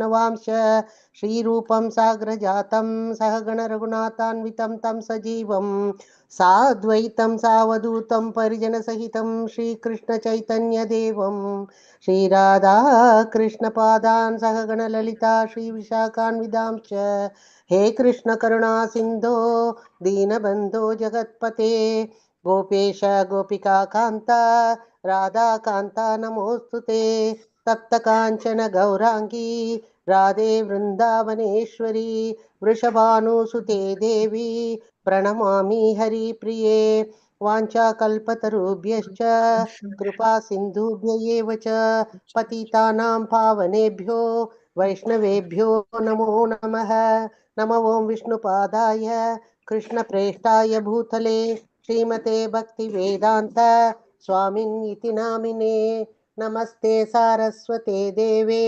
वैष्णवांश श्रीरूपं साग्रजातं सहगण रघुनाथान्वितं तं सजीवं साद्वैतं सावधूतं परिजनसहितं श्रीकृष्णचैतन्यदेवं श्रीराधा कृष्णपादान् सहगण ललिता श्रीविशाखान्वितांश्च हे कृष्ण करुणा सिन्धो दीनबन्धो जगत्पते गोपेश गोपिका कान्ता राधा कान्ता नमोऽस्तु ते तप्त काञ्चन गौराङ्गी राधे वृन्दावनेश्वरी वृषभानुसुते देवी प्रणमामि हरिप्रिये वाञ्छाकल्पतरुभ्यश्च कृपा सिन्धुभ्य एव च पतितानां पावनेभ्यो वैष्णवेभ्यो नमो नमः। नमो ओं विष्णुपादाय कृष्णप्रेष्ठाय भूतले श्रीमते भक्तिवेदान्त स्वामिन्निति नामिने नमस्ते सारस्वते देवे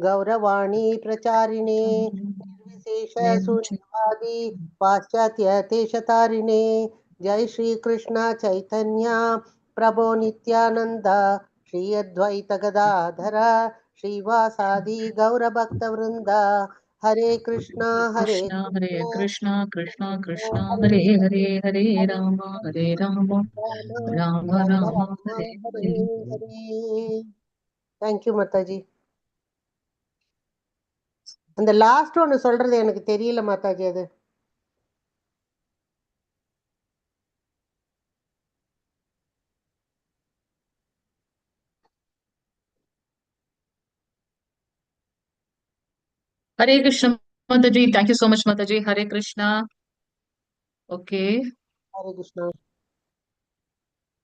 गौरवाणी प्रचारिणे निर्विशेषशून्यवादी पाश्चात्यदेशतारिणे जय श्री कृष्ण चैतन्य प्रभो नित्यानंद श्री अद्वैत गदाधर श्रीवासादि गौरभक्तवृंद हरे कृष्णा हरे हरे कृष्णा कृष्णा कृष्णा हरे हरे हरे हरे राम राम राम राम हरे हरे हरे। हरे। தேங்க்யூ மாதாஜி. அந்த லாஸ்ட் ஒன்னு சொல்றது எனக்கு தெரியல மாதாஜி. அது हरे कृष्ण माताजी, थैंक यू सो मच माताजी। हरे कृष्णा। ஓகே, ஹரே கிருஷ்ணா.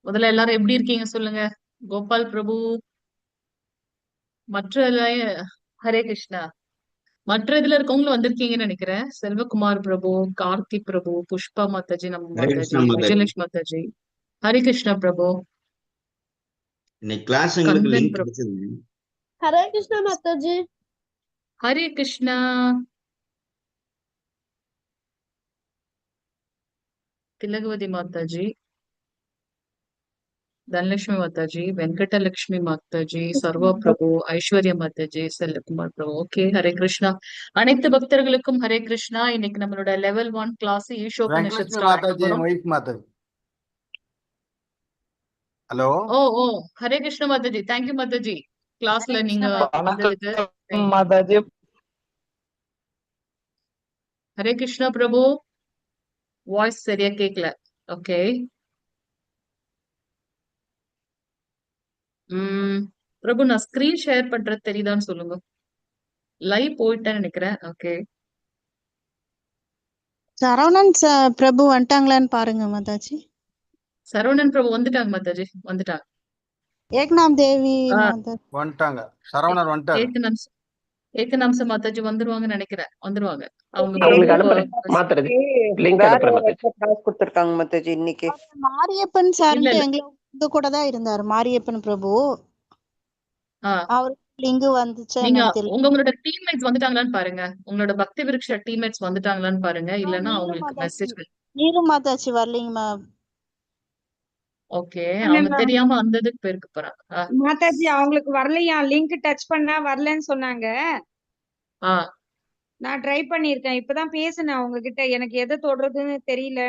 முதல்ல எல்லாரும் எப்படி இருக்கீங்க சொல்லுங்க. கோபால் பிரபு, மற்ற ஹரே கிருஷ்ணா, மற்ற இதுல இருக்கவங்களும் வந்திருக்கீங்கன்னு நினைக்கிறேன். செல்வகுமார் பிரபு, கார்த்தி பிரபு, புஷ்பா மாதாஜி, நம்ம ஹரே கிருஷ்ணா மாதாஜி, மாதாஜி. விஜயலட்சுமி மாதாஜி, ஹரே கிருஷ்ணா பிரபு, இன்னைக்கு கிளாஸ் எங்களுக்கு கந்தன் லிங்க் பிரபு, கிடைச்சது. हरे कृष्ण माता जी। ஹரே கிருஷ்ணா, திலகவதி மாதாஜி, தனலட்சுமி மாதாஜி, வெங்கடலட்சுமி மாதாஜி, சர்வா பிரபு, ஐஸ்வர்யா மாதாஜி, செல்லகுமார் பிரபு. ஓகே, ஹரே கிருஷ்ணா. அனைத்து பக்தர்களுக்கும் ஹரே கிருஷ்ணா. இன்னைக்கு நம்மளோட லெவல் 1 கிளாஸ் ஈஷோபனிஷத் வெங்கலட்சுமி ஸ்டார்ட் பண்ண மாதாஜி, போறோம். மொய்த் மாதாஜி. ஹலோ, ஓ ஓ ஹரே கிருஷ்ணா மாதாஜி, தேங்க்யூ மாதாஜி. கிளாஸ்ல நீங்க வந்ததுக்கு வணக்கம் மாதாஜி. ஹரே கிருஷ்ணா பிரபு. வாய்ஸ் சரியா கேட்கல. ஓகே. பிரபு, நான் ஸ்கிரீன் ஷேர் பண்றது தெரியுதான்னு சொல்லுங்க. லைவ் போயிட்டேன்னு நினைக்கிறேன். ஓகே. சரவணன் பிரபு வந்துட்டாங்களான்னு பாருங்க மாதாஜி. சரவணன் பிரபு வந்துட்டாங்க மாதாஜி, வந்துட்டாங்க. ஏக்நாம் தேவி ஆ, மாதாஜி. வந்துட்டாங்க. சரவணர் வந்துட்டாரு. ஏகநாம்ச மாதாஜி வந்துருவாங்கன்னு நினைக்கிறேன். வந்துருவாங்க அவங்க. அவங்களுக்கு பிரபு அனுப்புறேன் மாதாஜி, லிங்க் வேற அனுப்புறேன் ஒரு மாதாஜி. கிளாஸ் கொடுத்துருக்காங்க மாதாஜி இன்னைக்கு. மாரியப்பன் இல்ல சார்ன்ட்டு இல்ல. எங்க கூட தான் இருந்தாரு மாரியப்பன் பிரபு. ஆ, அவருக்கு லிங்க் வந்துச்சா நீங்க என்னன்னு தெரியல. உங்களோட டீம்மேட்ஸ் வந்துட்டாங்களான்னு பாருங்க. உங்களோட பக்தி விருட்ச டீம்மேட்ஸ் வந்துட்டாங்களான்னு பாருங்க. இல்லன்னா நீரு அவங்களுக்கு மாதாஜி, மெசேஜ். நீரு மாதாஜி வரலீங்கம்மா. ஓகே, அவங்க தெரியாம அந்த இதுக்கு போயிருக்க போறாங்க. மாதாஜி அவங்களுக்கு வரலையா, லிங்க் டச் பண்ணா வரலன்னு சொன்னாங்க. ஆ, நான் ட்ரை பண்ணிருக்கேன், இப்பதான் பேசினேன் அவங்க கிட்ட. எனக்கு எதை தொடுறதுன்னு தெரியல.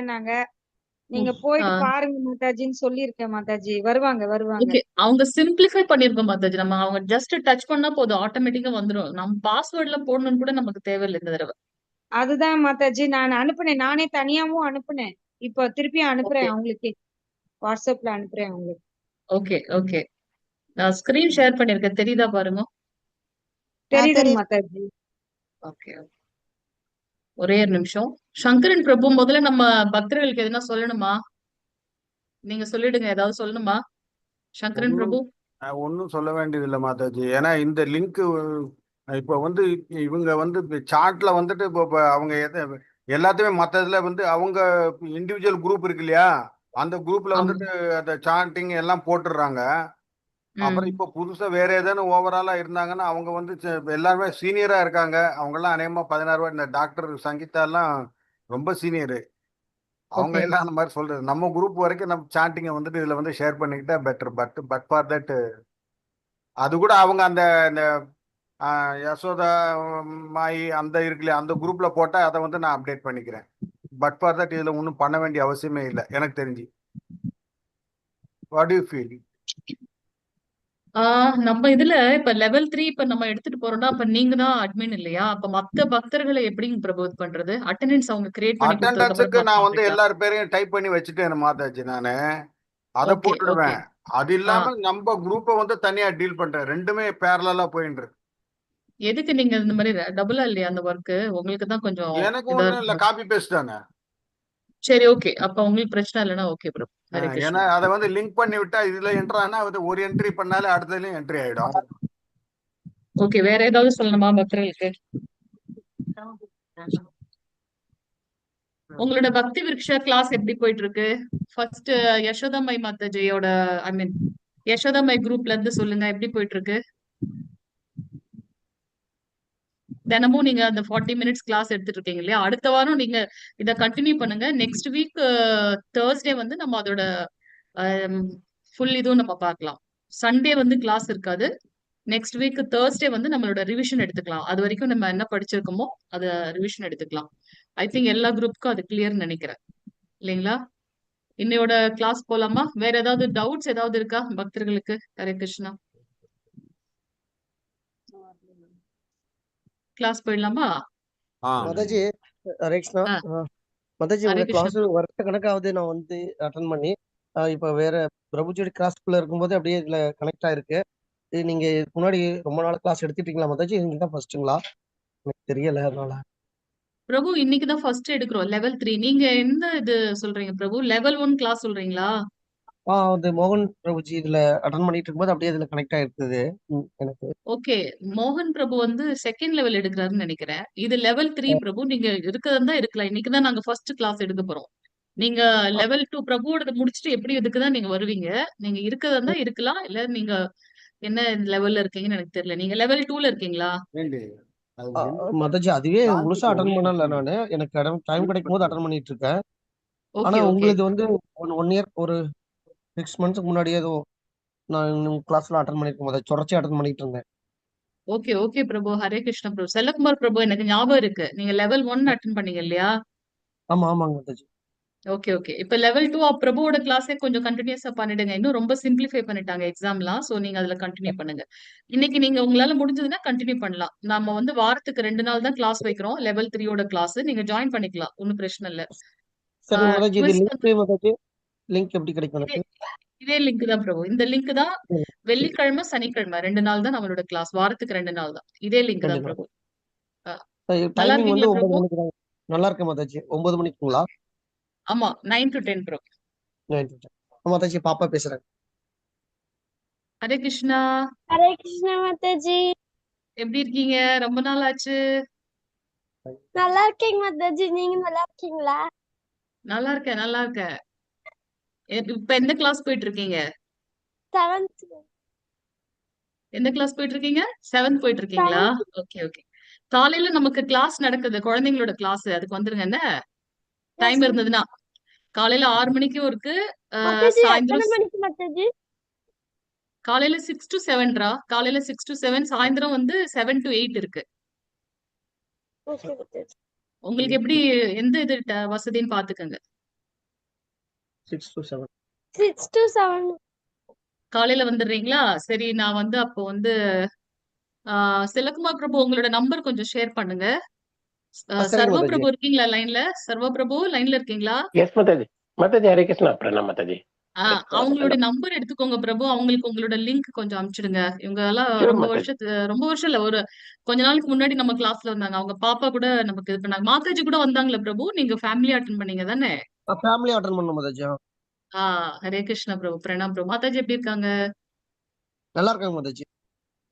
நீங்க போயிட்டு பாருங்க மாதாஜின்னு சொல்லியிருக்கேன் மாதாஜி. வருவாங்க வருவாங்க. ஓகே. அவங்க சிம்பிளிஃபை பண்ணிருக்கோம் மாதாஜி. நம்ம அவங்க ஜஸ்ட் டச் பண்ணா போதும், ஆட்டோமேட்டிக்கா வந்துரும். நம்ம பாஸ்வேர்ட்ல போடணும்னு கூட நமக்கு தேவையில்லை இந்த தடவை. அதுதான் மாதாஜி நான் அனுப்புனேன், நானே தனியாவும் அனுப்புனேன். இப்போ திருப்பியும் ஓகே அனுப்புறேன் அவங்களுக்கு, வாட்ஸ்அப்ல அனுப்புறேன் அவங்களுக்கு. Okay okay. நான் ஸ்கிரீன் ஷேர் பண்ணிருக்கேன், தெரியுதா பாருங்க. தெரியுதுங்க தெரியுது. மாதாஜி. ஓகே, ஒரே ஒரு நிமிஷம். சங்கரன் பிரபு, முதல்ல நம்ம பக்தர்களுக்கு எதுனா சொல்லணுமா? நீங்க சொல்லிடுங்க, ஏதாவது சொல்லணுமா சங்கரன் ஒன்றும் பிரபு? ஒன்றும் சொல்ல வேண்டியதில்லை மாதாஜி. ஏன்னா இந்த லிங்க் இப்போ வந்து இவங்க வந்து சார்ட்ல வந்துட்டு இப்போ அவங்க எல்லாத்தையுமே மற்ற இதில் வந்து அவங்க இண்டிவிஜுவல் குரூப் இருக்கு இல்லையா, அந்த குரூப்ல ஆமா. வந்துட்டு அந்த சாண்டிங் எல்லாம் போட்டுடுறாங்க. அப்புறம் இப்போ புதுசா வேற ஏதேனும் ஓவராலா இருந்தாங்கன்னா அவங்க வந்து எல்லாருமே சீனியரா இருக்காங்க. அவங்கெல்லாம் அநேகமா 16 இந்த டாக்டர் சங்கீதா எல்லாம் ரொம்ப சீனியரு. அவங்க ஓகே எல்லாம் அந்த மாதிரி சொல்றது. நம்ம குரூப் வரைக்கும் நம்ம சாண்டிங்கை வந்துட்டு இதுல வந்து ஷேர் பண்ணிக்கிட்டா பெட்டர். பட் ஃபார் தட் அது கூட அவங்க அந்த யசோதா மாயி அந்த இருக்குல்லையா அந்த குரூப்ல போட்டா அதை வந்து நான் அப்டேட் பண்ணிக்கிறேன். பட் ஃபார் தட் இதுல ஒன்றும் பண்ண வேண்டிய அவசியமே இல்லை எனக்கு தெரிஞ்சு. What you feel? நம்ம இதுல இப்ப லெவல் 3 இப்ப நம்ம எடுத்துட்டு போறோம்னா அப்ப நீங்க தான் அட்மின் இல்லையா? அப்ப மத்த பக்தர்களை எப்படிங்க பிரபு இது பண்றது? அட்டெண்டன்ஸ் அவங்க கிரியேட் பண்ணி கொடுத்ததுக்கு அட்டெண்டன்ஸுக்கு அப்புறம் நான் பார்க்க வந்து மாட்டீங்களா? எல்லார் பேரையும் டைப் பண்ணி வச்சுட்டேன் மாதாஜி. நானு அதை ஓகே ஓகே. போட்டுடுவேன். அது இல்லாம நம்ம குரூப்பை வந்து தனியா டீல் பண்றேன். ரெண்டுமே பேரலா போயிட்டு இருக்கு. எதுக்கு நீங்க இந்த மாதிரி டபுளா இல்லையா அந்த ஒர்க்? உங்களுக்கு தான் கொஞ்சம் எனக்கு இதா ஒண்ணும் இல்ல, இருக்கும். காப்பி பேஸ்ட் தானே. சரி ஓகே. அப்ப உங்களுக்கு பிரச்சனை இல்லைன்னா ஓகே பிரபு. ஹரே ஏன்னா கிருஷ்ணா. அதை வந்து லிங்க் பண்ணி விட்டா இதுல என்ட்ரு ஆனா அது ஒரு என்ட்ரி பண்ணாலே அடுத்ததுலயும் என்ட்ரி ஆயிடும். ஓகே. வேற ஏதாவது சொல்லணுமா பக்தர்களுக்கு? உங்களோட பக்தி விருக்ஷா கிளாஸ் எப்படி போயிட்டு இருக்கு? ஃபர்ஸ்ட் யசோதாமை மாதாஜியோட ஐ மீன் யசோதாமை குரூப்ல இருந்து சொல்லுங்க எப்படி போயிட்டு இருக்கு? தினமும் நீங்க அந்த 40 மினிட்ஸ் கிளாஸ் எடுத்துட்டு இருக்கீங்க இல்லையா? அடுத்த வாரம் நீங்க இத கண்டினியூ பண்ணுங்க. நெக்ஸ்ட் வீக் Thursday வந்து நம்ம அதோட ஃபுல் இதுவும் நம்ம பார்க்கலாம். சண்டே வந்து கிளாஸ் இருக்காது. நெக்ஸ்ட் வீக் Thursday வந்து நம்மளோட ரிவிஷன் எடுத்துக்கலாம். அது வரைக்கும் நம்ம என்ன படிச்சிருக்கோமோ அத ரிவிஷன் எடுத்துக்கலாம். ஐ திங்க் எல்லா குரூப்புக்கும் அது கிளியர்னு நினைக்கிறேன் இல்லைங்களா? இன்னையோட கிளாஸ் போலாமா? வேற ஏதாவது டவுட்ஸ் ஏதாவது இருக்கா பக்தர்களுக்கு? ஹரே கிருஷ்ணா. கிளாஸ் போயிடலாமா? மாதாஜி ஹரே கிருஷ்ணா. ஆ, மாதாஜி ஹரே உங்க கிருஷ்ணா. கிளாஸ் வருஷ கணக்காவது நான் வந்து அட்டன் பண்ணி இப்ப வேற பிரபுஜியோட கிளாஸ்க்குள்ள இருக்கும்போது அப்படியே இதுல கனெக்ட் ஆயிருக்கு. இது நீங்க இதுக்கு முன்னாடி ரொம்ப நாள் கிளாஸ் எடுத்துட்டீங்களா மாதாஜி? நீங்க தான் ஃபர்ஸ்ட்டுங்களா? எனக்கு தெரியல அதனால. பிரபு இன்னைக்கு தான் ஃபர்ஸ்ட் எடுக்கிறோம் லெவல் 3. நீங்க எந்த இது சொல்றீங்க பிரபு? லெவல் 1 கிளாஸ் சொல்றீங்களா? அது மோகன் பிரபுஜி இதுல அட்டன் பண்ணிட்டு இருக்கும்போது அப்படியே இதுல கனெக்ட் ஆயிருக்குது எனக்கு. ஓகே. மோகன் பிரபு வந்து செகண்ட் லெவல் எடுக்கிறாருன்னு நினைக்கிறேன். இது லெவல் 3 பிரபு. நீங்க இருக்கிறதா தான் இருக்கலாம். இன்னைக்கு தான் நாங்க ஃபர்ஸ்ட் கிளாஸ் எடுக்க போறோம். நீங்க லெவல் 2 பிரபுவோட முடிச்சுட்டு எப்படி இதுக்கு தான் நீங்க வருவீங்க. நீங்க இருக்கிறதா தான் இருக்கலாம். இல்ல நீங்க என்ன லெவல்ல இருக்கீங்கன்னு எனக்கு தெரியல. நீங்க லெவல் 2ல இருக்கீங்களா? மாதாஜி அதுவே முழுசா அட்டன் பண்ணல நானு. எனக்கு டைம் கிடைக்கும் போது அட்டன் பண்ணிட்டு இருக்கேன். ஆனா ஓகே ஓகே. உங்களுக்கு வந்து ஒன் இயர் ஒரு 6 மந்த்ஸ்க்கு முன்னாடியே ஏதோ நான் கிளாஸ்ல அட்டன் பண்ணிருக்கேன் மாதாஜி. தொடர்ச்சி அட்டன் பண்ணிட்டு இருந்தேன். ஓகே ஓகே பிரபு. ஹரே கிருஷ்ண பிரபு. செல்லகுமார் பிரபு எனக்கு ஞாபகம் இருக்கு. நீங்க லெவல் 1 அட்டன் பண்ணீங்க இல்லையா? ஆமாங்க மாதாஜி. Okay okay. இப்ப லெவல் 2 பிரபுவோட கிளாஸே கொஞ்சம் கண்டினியூஸா பண்ணிடுங்க. இன்னும் ரொம்ப சிம்பிளிஃபை பண்ணிட்டாங்க எக்ஸாம்லாம். சோ நீங்க அதுல கண்டினியூ பண்ணுங்க. இன்னைக்கு நீங்க உங்களால முடிஞ்சதுன்னா கண்டினியூ பண்ணலாம். நாம வந்து வாரத்துக்கு 2 நாள் தான் கிளாஸ் வைக்கிறோம். லெவல் 3யோட கிளாஸ். நீங்க ஜாயின் பண்ணிக்கலாம். ஒன்னும் பிரச்சனை இல்ல. சரி மாதாஜி, இது குவிஸ் லிங்க் மாதாஜி, லிங்க் எப்படி கிடைக்கும் இதே எனக்கு? இதே லிங்க் தான் பிரபு. இந்த லிங்க் தான் வெள்ளிக்கிழமை சனிக்கிழமை 2 நாள் தான் நம்மளோட கிளாஸ். வாரத்துக்கு 2 நாள் தான். இதே லிங்க் தான் பிரபு. நல்லா டைமிங் வந்து இருக்கீங்களா 9 பிரபு? மணிக்கு தான். நல்லா இருக்கு மாதாஜி. 9 மணிக்குங்களா? ஆமா 9 to 10 பிரபு. மாதாஜி பாப்பா பேசுறேன். ஹரே கிருஷ்ணா. ஹரே கிருஷ்ணா மாதாஜி. எப்படி இருக்கீங்க? ரொம்ப நாள் ஆச்சு. நல்லா இருக்கேங்க மாதாஜி. நீங்க நல்லா இருக்கீங்களா? நல்லா இருக்கேன் நல்லா இருக்கேன். இப்ப எந்த கிளாஸ் போயிட்டு இருக்கீங்க? 7th. எந்த கிளாஸ் போயிட்டு இருக்கீங்க? 7th போயிட்டு இருக்கீங்களா? Okay okay. காலையில நமக்கு கிளாஸ் நடக்குது. குழந்தைங்களோட கிளாஸ். அதுக்கு வந்துருங்க என்ன? டைம் இருந்ததுன்னா. காலையில 6 மணிக்கும் இருக்கு. மாதாஜி எத்தனை சாயந்தரம் மணிக்கு மாதாஜி? காலையில 6 to 7 காலையில 6 to 7 சாயந்தரம் வந்து 7 to 8 இருக்கு. ஓகே மாதாஜி. உங்களுக்கு எப்படி எந்த இது வசதின்னு பாத்துக்கோங்க. 6 to 7. 6 to 7. காலையில வந்துடுறீங்களா? சரி நான் வந்து அப்போ வந்து செல்லகுமார் பிரபு உங்களோட நம்பர் கொஞ்சம் ஷேர் பண்ணுங்க. சரிங்க சர்வ மாதாஜி. பிரபு இருக்கீங்களா லைன்ல? சர்வ பிரபு லைன்ல இருக்கீங்களா? எஸ் மாதாஜி. மாதாஜி ஹரே கிருஷ்ணா. பிரணாம் மாதாஜி. அவங்களோட நம்பர் எடுத்துக்கோங்க பிரபு. அவங்களுக்கு உங்களோட லிங்க் கொஞ்சம் அனுப்பிச்சிடுங்க. இவங்க எல்லாம் Sure, ரொம்ப மாதாஜி. ரொம்ப வருஷம் இல்ல, ஒரு கொஞ்ச நாளுக்கு முன்னாடி நம்ம கிளாஸ்ல வந்தாங்க. அவங்க பாப்பா கூட நமக்கு இது பண்ணாங்க. மாதாஜி கூட வந்தாங்களா பிரபு? நீங்க ஃபேமிலி அட்டன் பண்ணீங்க தானே? ஃபேமிலி அட்டன் பண்ணணும் மாதாஜி. ஹரே கிருஷ்ணா பிரபு. பிரணாம் பிரபு. மாதாஜி எப்படி இருக்காங்க? நல்லா இருக்காங்க மாதாஜி.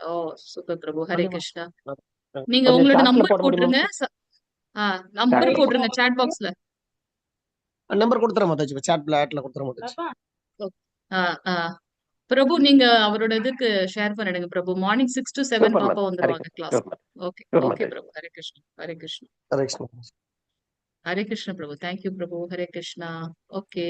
ஓ சூப்பர் பிரபு. ஹரே கிருஷ்ணா. கண்டிப்பா. நீங்க கொஞ்சம் உங்களோட chatல நம்பர் போட முடியுமா? போட்டுருங்க. நம்பர் போட்டுருங்க சாட் பாக்ஸ்ல. நம்பர் கொடுத்துறேன் மாதாஜி. சாட்ல ஆட்ல கொடுத்துறேன் மாதாஜி. ஆ, ஆ. பிரபு நீங்க அவரோட இதுக்கு ஷேர் பண்ணிடுங்க பிரபு. மார்னிங் 6 to 7 சூப்பர் பாப்பா மாதாஜி. ஹரே வந்துருவாங்க Krishna. Class. Sure, Mataji. Okay Sure, okay Mataji. Prabhu. Hare Krishna Hare Krishna Hare Krishna Mataji. Hare Krishna Prabhu. Thank you Prabhu. Hare Krishna. Okay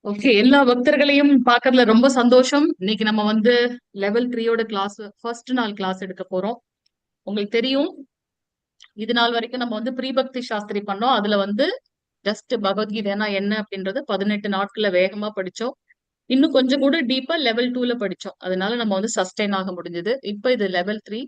okay, எல்லா பக்தர்களையும் பார்க்கறதுல ரொம்ப சந்தோஷம். இன்னைக்கு நம்ம வந்து லெவல் 3யோட கிளாஸ் ஃபர்ஸ்ட் நாள் கிளாஸ் எடுக்க போறோம். உங்களுக்கு தெரியும், இது நாள் வரைக்கும் நம்ம வந்து ப்ரீபக்தி சாஸ்திரி பண்ணோம். அதுல வந்து ஜஸ்ட் பகவத்கீதைனா என்ன அப்படின்றது 18 நாட்கள்ல வேகமா படிச்சோம். இன்னும் கொஞ்சம் கூட டீப்பா லெவல் 2ல படிச்சோம். அதனால நம்ம வந்து சஸ்டெயின் ஆக முடிஞ்சது. இப்ப இது லெவல் 3.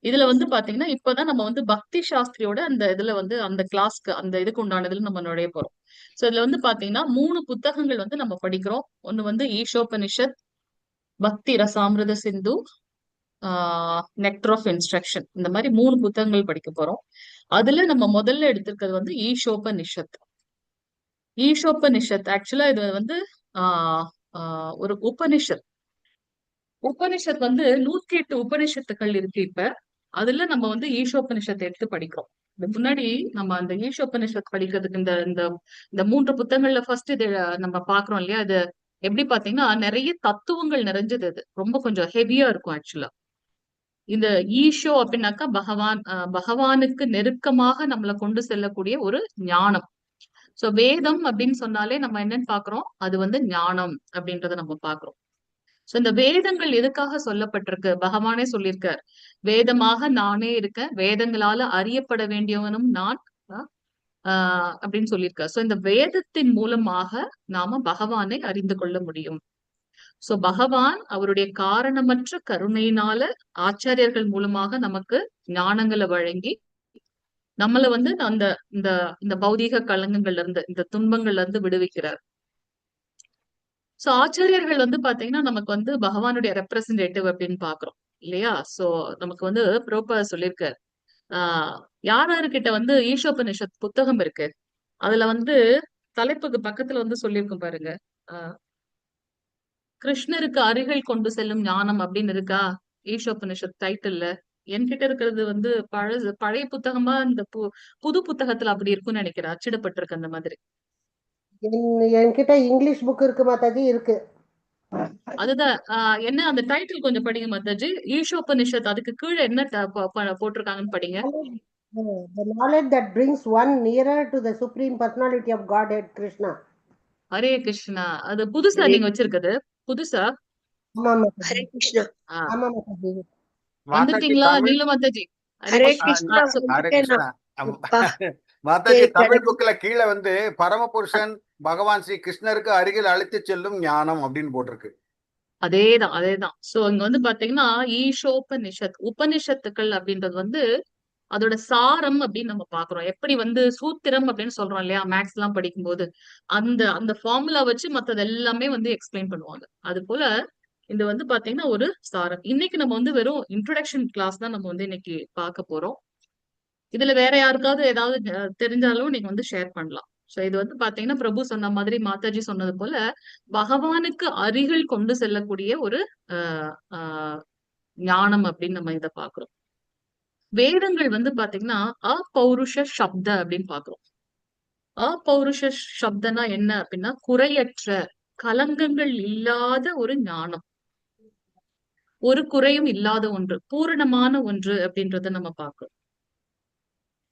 இதுல வந்து பாத்தீங்கன்னா இப்பதான் நம்ம வந்து பக்தி சாஸ்திரியோட அந்த இதுல வந்து அந்த கிளாஸ்க்கு அந்த இதுக்கு உண்டானதுல நம்ம நுழைய போறோம். சோ இதுல வந்து பாத்தீங்கன்னா 3 புத்தகங்கள் வந்து நம்ம படிக்கிறோம். ஒண்ணு வந்து ஈஷோபனிஷத், பக்தி ரசாமிருத சிந்து, நெக்டர் ஆஃப் இன்ஸ்ட்ரக்ஷன். இந்த மாதிரி 3 புத்தகங்கள் படிக்க போறோம். அதுல நம்ம முதல்ல எடுத்திருக்கிறது வந்து ஈஷோபனிஷத். ஈஷோபனிஷத் ஆக்சுவலா இது வந்து ஆஹ் ஒரு உபனிஷத். உபனிஷத் வந்து 108 உபனிஷத்துக்கள் இருக்கு இப்ப. அதுல நம்ம வந்து ஈஷோபனிஷத்தை எடுத்து படிக்கிறோம். இதுக்கு முன்னாடி நம்ம அந்த ஈஷோபனிஷத் படிக்கிறதுக்கு இந்த இந்த இந்த 3 புத்தகங்கள்ல ஃபர்ஸ்ட் இது நம்ம பாக்குறோம் இல்லையா? அது எப்படி பாத்தீங்கன்னா நிறைய தத்துவங்கள் நிறைஞ்சது. அது ரொம்ப கொஞ்சம் ஹெவியா இருக்கும் ஆக்சுவலா. இந்த ஈஷோ அப்படின்னாக்கா பகவான், பகவானுக்கு நெருக்கமாக நம்மளை கொண்டு செல்லக்கூடிய ஒரு ஞானம். சோ வேதம் அப்படின்னு சொன்னாலே நம்ம என்னன்னு பாக்குறோம், அது வந்து ஞானம் அப்படின்றத நம்ம பாக்குறோம். சோ இந்த வேதங்கள் எதுக்காக சொல்லப்பட்டிருக்கு? பகவானே சொல்லியிருக்கார், வேதமாக நானே இருக்கேன், வேதங்களால அறியப்பட வேண்டியவனும் நான் அப்படின்னு சொல்லியிருக்கார். சோ இந்த வேதத்தின் மூலமாக நாம பகவானை அறிந்து கொள்ள முடியும். சோ பகவான் அவருடைய காரணமற்ற கருணையினால ஆச்சாரியர்கள் மூலமாக நமக்கு ஞானங்களை வழங்கி நம்மள வந்து அந்த இந்த இந்த பௌதீக கலங்கங்கள்ல இருந்து, இந்த துன்பங்கள்ல இருந்து விடுவிக்கிறார். சோ ஆச்சாரியர்கள் வந்து பாத்தீங்கன்னா நமக்கு வந்து பகவானுடைய ரெப்ரசன்டேட்டிவ் அப்படின்னு பாக்குறோம் இல்லையா? சோ நமக்கு வந்து பிரபுபாதர் சொல்லியிருக்காரு, யார் யாருக்கிட்ட வந்து ஈஷோபனிஷத் புத்தகம் இருக்கு, அதுல வந்து தலைப்புக்கு பக்கத்துல வந்து சொல்லியிருக்கும் பாருங்க, கிருஷ்ணருக்கு அருகில் கொண்டு செல்லும் ஞானம் அப்படின்னு இருக்கா ஈஷோபனிஷத் டைட்டில்ல. என்கிட்ட இருக்கிறது வந்து பழைய புத்தகமா இந்த புது புத்தகத்துல அப்படி இருக்கும்னு நினைக்கிறேன், அச்சிடப்பட்டிருக்கு அந்த மாதிரி. என்கிட்ட இங்கிலீஷ் புக் இருக்கு மாதாஜி, இருக்கு. அதுதான் என்ன அந்த டைட்டில் கொஞ்சம் படிங்க மாதாஜி. ஈஷோபனிஷத் அதுக்கு கீழே என்ன போட்டிருக்காங்கன்னு படிங்க. The knowledge that brings one nearer to the supreme personality of Godhead Krishna. Hare Krishna. அது புதுசா நீங்க வச்சிருக்கிறது? புதுசா? ஹரே கிருஷ்ணா. ஆமா மாதாஜி. வந்துட்டீங்களா நீல மாதாஜி? ஹரே கிருஷ்ணா. ஹரே கிருஷ்ணா. மாதாஜி தமிழ் புக்ல கீழே வந்து பரமபுருஷன் பகவான் ஸ்ரீ கிருஷ்ணருக்கு அருகில் அழைத்து செல்லும் ஞானம் அப்படின்னு போட்டிருக்கு. அதேதான் அதேதான். சோ இங்க வந்து பாத்தீங்கன்னா ஈஷோபனிஷத், உபனிஷத்துக்கள் அப்படின்றது வந்து அதோட சாரம் அப்படின்னு நம்ம பாக்குறோம். எப்படி வந்து சூத்திரம் அப்படின்னு சொல்றோம் இல்லையா மேக்ஸ் எல்லாம் படிக்கும்போது, அந்த அந்த ஃபார்முலா வச்சு மத்தது எல்லாமே வந்து எக்ஸ்பிளைன் பண்ணுவாங்க. அது போல இது வந்து பாத்தீங்கன்னா ஒரு சாரம். இன்னைக்கு நம்ம வந்து வெறும் இன்ட்ரோடக்ஷன் கிளாஸ் தான் நம்ம வந்து இன்னைக்கு பார்க்க போறோம். இதுல வேற யாருக்காவது ஏதாவது தெரிஞ்சாலும் நீங்க வந்து ஷேர் பண்ணலாம். சோ இது வந்து பாத்தீங்கன்னா பிரபு சொன்ன மாதிரி, மாதாஜி சொன்னது போல பகவானுக்கு அருகில் கொண்டு செல்லக்கூடிய ஒரு ஞானம் அப்படின்னு நம்ம இதை பாக்குறோம். வேதங்கள் வந்து பாத்தீங்கன்னா அப்பௌருஷ சப்த அப்படின்னு பாக்குறோம். அப்பௌருஷ சப்தனா என்ன அப்படின்னா குறையற்ற, கலங்கங்கள் இல்லாத ஒரு ஞானம், ஒரு குறையும் இல்லாத ஒன்று, பூரணமான ஒன்று அப்படின்றத நம்ம பார்க்கிறோம்.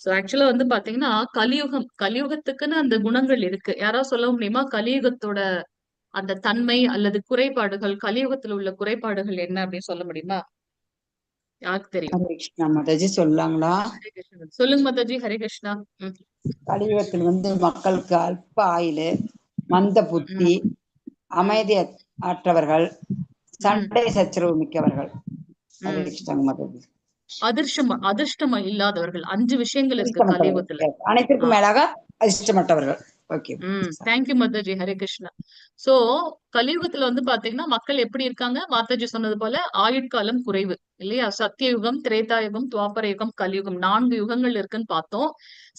சோ ஆக்சுவலா வந்து பாத்தீங்கன்னா கலியுகத்துக்குன்னு அந்த குணங்கள் இருக்கு. யாராவது சொல்ல முடியுமா கலியுகத்தோட அந்த தன்மை அல்லது குறைபாடுகள், கலியுகத்துல உள்ள குறைபாடுகள் என்ன அப்படின்னு சொல்ல முடியுமா? யாருக்கு தெரியும்? ஹரே கிருஷ்ணா மாதாஜி சொல்லாங்களா? சொல்லுங்க மாதாஜி. ஹரே கிருஷ்ணா. கலியுகத்தில் வந்து மக்களுக்கு அல்ப ஆயுளு, மந்த புத்தி, அமைதி அற்றவர்கள், சண்டை சச்சரவு மிக்கவர்கள். ஹரே கிருஷ்ணா மாதாஜி. அதிர்ஷ்டம் இல்லாதவர்கள் 5 விஷயங்கள் இருக்கு கலியுகத்துல. அனைத்திற்கும் மேலாக அதிர்ஷ்டமற்றவர்கள். Okay. Thank you Mataji. Hare Krishna. So கலியுகத்துல வந்து பாத்தீங்கன்னா மக்கள் எப்படி இருக்காங்க? மாதாஜி சொன்னது போல ஆயுட்காலம் குறைவு இல்லையா? சத்தியயுகம், திரேதாயுகம், துவாபர யுகம், கலியுகம் 4 யுகங்கள் இருக்குன்னு பார்த்தோம்.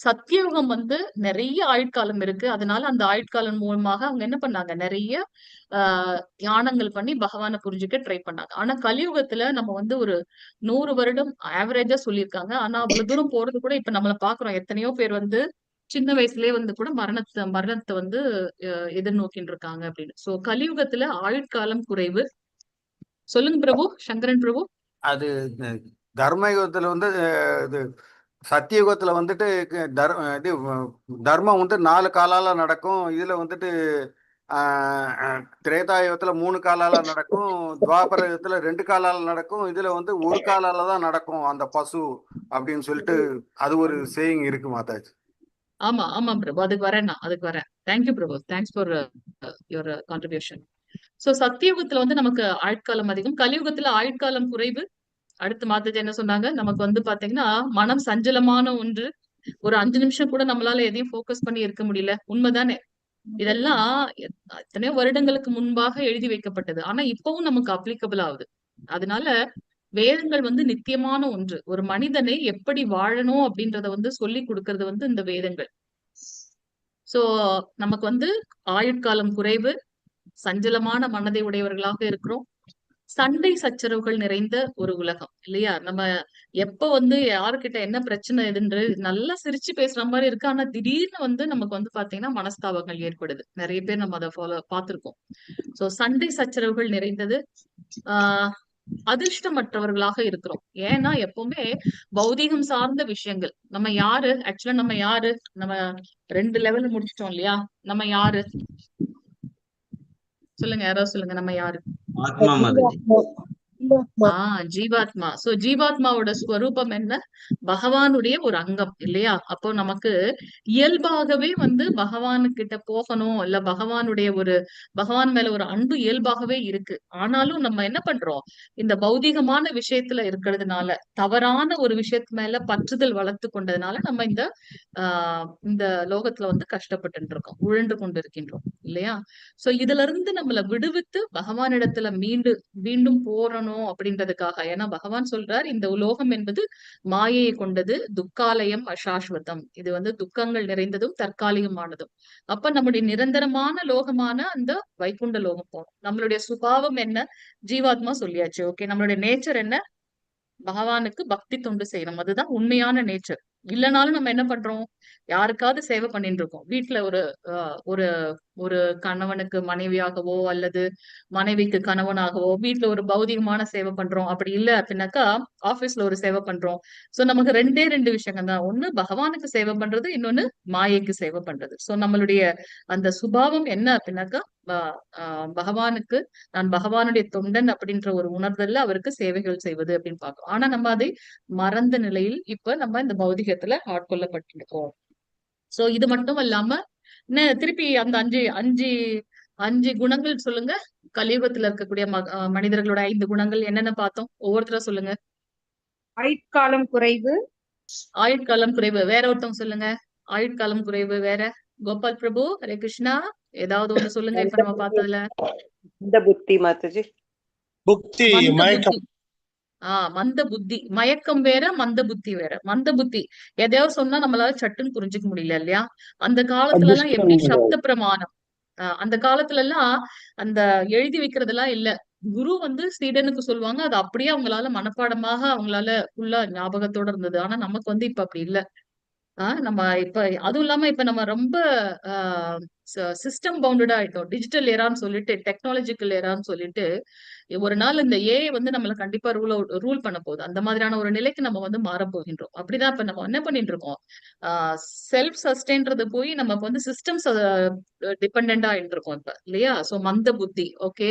சத்தியயுகம் வந்து நிறைய ஆயுட்காலம் இருக்கு. அதனால அந்த ஆயுட்காலம் மூலமாக அவங்க என்ன பண்ணாங்க, நிறைய தியானங்கள் பண்ணி பகவானை புரிஞ்சுக்க ட்ரை பண்ணாங்க. ஆனா கலியுகத்துல நம்ம வந்து ஒரு 100 வருடம் ஆவரேஜா சொல்லியிருக்காங்க. ஆனா அவ்வளவு தூரம் போறது கூட இப்ப நம்மள பாக்குறோம். எத்தனையோ பேர் வந்து சின்ன வயசுலயே வந்து கூட மரணத்தை வந்து எதிர்நோக்கின்னு இருக்காங்க அப்படின்னு. சோ கலியுகத்துல ஆயுட்காலம் குறைவு. சொல்லுங்க பிரபு, சங்கரன் பிரபு. அது தர்மயுகத்துல வந்து இது சத்தியுகத்துல வந்துட்டு தர்மம் வந்து 4 காலால நடக்கும். இதுல வந்துட்டு திரேதாயுகத்துல 3 காலால நடக்கும், துவாபர யுகத்துல 2 காலால நடக்கும், இதுல வந்து 1 காலால தான் நடக்கும் அந்த பசு அப்படின்னு சொல்லிட்டு அது ஒரு சேயிங் இருக்கு மாதாஜி. ஆமா ஆமா பிரபு, அதுக்கு வரேன் நான், அதுக்கு வரேன். Thank you Prabhu, thanks for your contribution. So சத்தியுகத்துல வந்து நமக்கு ஆயுட்காலம் அதிகம், கலியுகத்துல ஆயுட்காலம் குறைவு. அடுத்து மாதாஜி என்ன சொன்னாங்க, நமக்கு வந்து பாத்தீங்கன்னா மனம் சஞ்சலமான ஒன்று. ஒரு 5 நிமிஷம் கூட நம்மளால எதையும் ஃபோக்கஸ் பண்ணி இருக்க முடியல. உண்மைதானே? இதெல்லாம் எத்தனையோ வருடங்களுக்கு முன்பாக எழுதி வைக்கப்பட்டது. ஆனா இப்பவும் நமக்கு அப்ளிகபிள் ஆகுது. அதனால வேதங்கள் வந்து நித்தியமான ஒன்று. ஒரு மனிதனை எப்படி வாழணும் அப்படின்றத வந்து சொல்லி கொடுக்கறது வந்து இந்த வேதங்கள். சோ நமக்கு வந்து ஆயுட்காலம் குறைவு, சஞ்சலமான மனதை உடையவர்களாக இருக்கிறோம், சண்டை சச்சரவுகள் நிறைந்த ஒரு உலகம் இல்லையா? நம்ம எப்ப வந்து யாருக்கிட்ட என்ன பிரச்சனை எதுன்று நல்லா சிரிச்சு பேசுற மாதிரி இருக்கு, ஆனா திடீர்னு வந்து நமக்கு வந்து பாத்தீங்கன்னா மனஸ்தாபங்கள் ஏற்படுது. நிறைய பேர் நம்ம அதை ஃபாலோ பார்த்திருக்கோம். சோ சண்டை சச்சரவுகள் நிறைந்தது, ஆஹ் அதிர்ஷ்டமற்றவர்களாக இருக்கிறோம். ஏன்னா எப்பவுமே பௌதீகம் சார்ந்த விஷயங்கள். நம்ம யாரு ஆக்சுவலா, நம்ம யாரு? நம்ம 2 லெவல் முடிச்சிட்டோம் இல்லையா? நம்ம யாரு சொல்லுங்க, யாராவது சொல்லுங்க, நம்ம யாரு? ஆத்மா மாதாஜி. ஜீவாத்மா. சோ ஜீவாத்மாவோட ஸ்வரூபம் என்ன? பகவானுடைய ஒரு அங்கம் இல்லையா? அப்போ நமக்கு இயல்பாகவே வந்து பகவானுக்கிட்ட போகணும், இல்ல பகவானுடைய ஒரு பகவான் மேல ஒரு அன்பு இயல்பாகவே இருக்கு. ஆனாலும் நம்ம என்ன பண்றோம், இந்த பௌதிகமான விஷயத்துல இருக்கிறதுனால, தவறான ஒரு விஷயத்து மேல பற்றுதல் வளர்த்து கொண்டதுனால நம்ம இந்த லோகத்துல வந்து கஷ்டப்பட்டு இருக்கோம், உழன்று கொண்டு இருக்கின்றோம் இல்லையா? சோ இதுல இருந்து நம்மள விடுவித்து பகவானிடத்துல மீண்டும் போறணும் அப்படின்றதுக்காக. ஏன்னா பகவான் சொல்றார், இந்த உலோகம் என்பது மாயையை கொண்டது, துக்காலயம் அசாஸ்வதம். இது வந்து துக்கங்கள் நிறைந்ததும் தற்காலிகமானதும். அப்ப நம்முடைய நிரந்தரமான லோகமான அந்த வைகுண்ட லோகம் போகணும். நம்மளுடைய சுபாவம் என்ன? ஜீவாத்மா சொல்லியாச்சு. ஓகே, நம்மளுடைய நேச்சர் என்ன? பகவானுக்கு பக்தி தொண்டு செய்யணும். அதுதான் உண்மையான நேச்சர். இல்லைனாலும் நம்ம என்ன பண்றோம், யாருக்காவது சேவை பண்ணிட்டு இருக்கோம். வீட்டுல ஒரு ஒரு கணவனுக்கு மனைவியாகவோ அல்லது மனைவிக்கு கணவனாகவோ வீட்டுல ஒரு பௌதிகமான சேவை பண்றோம். அப்படி இல்ல அப்படின்னாக்கா ஆபீஸ்ல ஒரு சேவை பண்றோம். சோ நமக்கு 2 விஷயங்கள் தான். ஒண்ணு பகவானுக்கு சேவை பண்றது, இன்னொன்னு மாயைக்கு சேவை பண்றது. சோ நம்மளுடைய அந்த சுபாவம் என்ன அப்படின்னாக்கா பகவானுக்கு நான் பகவானுடைய தொண்டன் அப்படின்ற ஒரு உணர்தல்ல அவருக்கு சேவைகள் செய்வது அப்படின்னு பார்க்கிறோம். ஆனா நம்ம அதை மறந்த நிலையில் இப்ப நம்ம இந்த பௌதிகத்துல ஆட்கொள்ளப்பட்டிருக்கோம். சோ இது மட்டும் இல்லாம திருப்பி அந்த அஞ்சு குணங்கள் சொல்லுங்க. கலியுகத்துல இருக்கக்கூடிய மனிதர்களோட 5 குணங்கள் என்னென்ன பார்த்தோம்? ஒவ்வொருத்தரா சொல்லுங்க. ஆயுட்காலம் குறைவு. ஆயுட்காலம் குறைவு. வேற ஒருத்தவங்க சொல்லுங்க. ஆயுட்காலம் குறைவு வேற. கோபால் பிரபு, ஹரே கிருஷ்ணா, ஏதாவது ஒண்ணு சொல்லுங்க. இப்ப நம்ம பார்த்ததுல மந்த புத்தி மாதாஜி. புத்தி மயக்கம். மந்த புத்தி. மயக்கம் வேற, மந்த புத்தி வேற. மந்த புத்தி எதையாவது சொன்னா நம்மளால சட்டுன்னு புரிஞ்சுக்க முடியல இல்லையா? அந்த காலத்துல எல்லாம் எப்படி சப்த பிரமாணம், அந்த காலத்துல எல்லாம் அந்த எழுதி வைக்கிறதெல்லாம் இல்ல. குரு வந்து சீடனுக்கு சொல்லுவாங்க, அது அப்படியே அவங்களால மனப்பாடமாக அவங்களால ஃபுல்லா ஞாபகத்தோட இருந்தது. ஆனா நமக்கு வந்து இப்ப அப்படி இல்ல. நம்ம இப்ப அதுவும் இல்லாம இப்ப நம்ம ரொம்ப சிஸ்டம் பவுண்டடா ஆயிட்டோம். டிஜிட்டல் ஏரான்னு சொல்லிட்டு, டெக்னாலஜிக்கல் ஏரான்னு சொல்லிட்டு ஒரு நாள் இந்த ஏஐ வந்து நம்மள கண்டிப்பா ரூல் பண்ண போகுது. அந்த மாதிரியான ஒரு நிலைக்கு நம்ம வந்து மாற போகின்றோம். அப்படிதான் இப்ப நம்ம என்ன பண்ணிட்டு இருக்கோம், செல்ஃப் சஸ்டெயின்றது போய் நமக்கு வந்து சிஸ்டம்ஸ் டிபெண்டா ஆயிட்டு இருக்கோம் இப்ப இல்லையா? சோ மந்த புத்தி. ஓகே,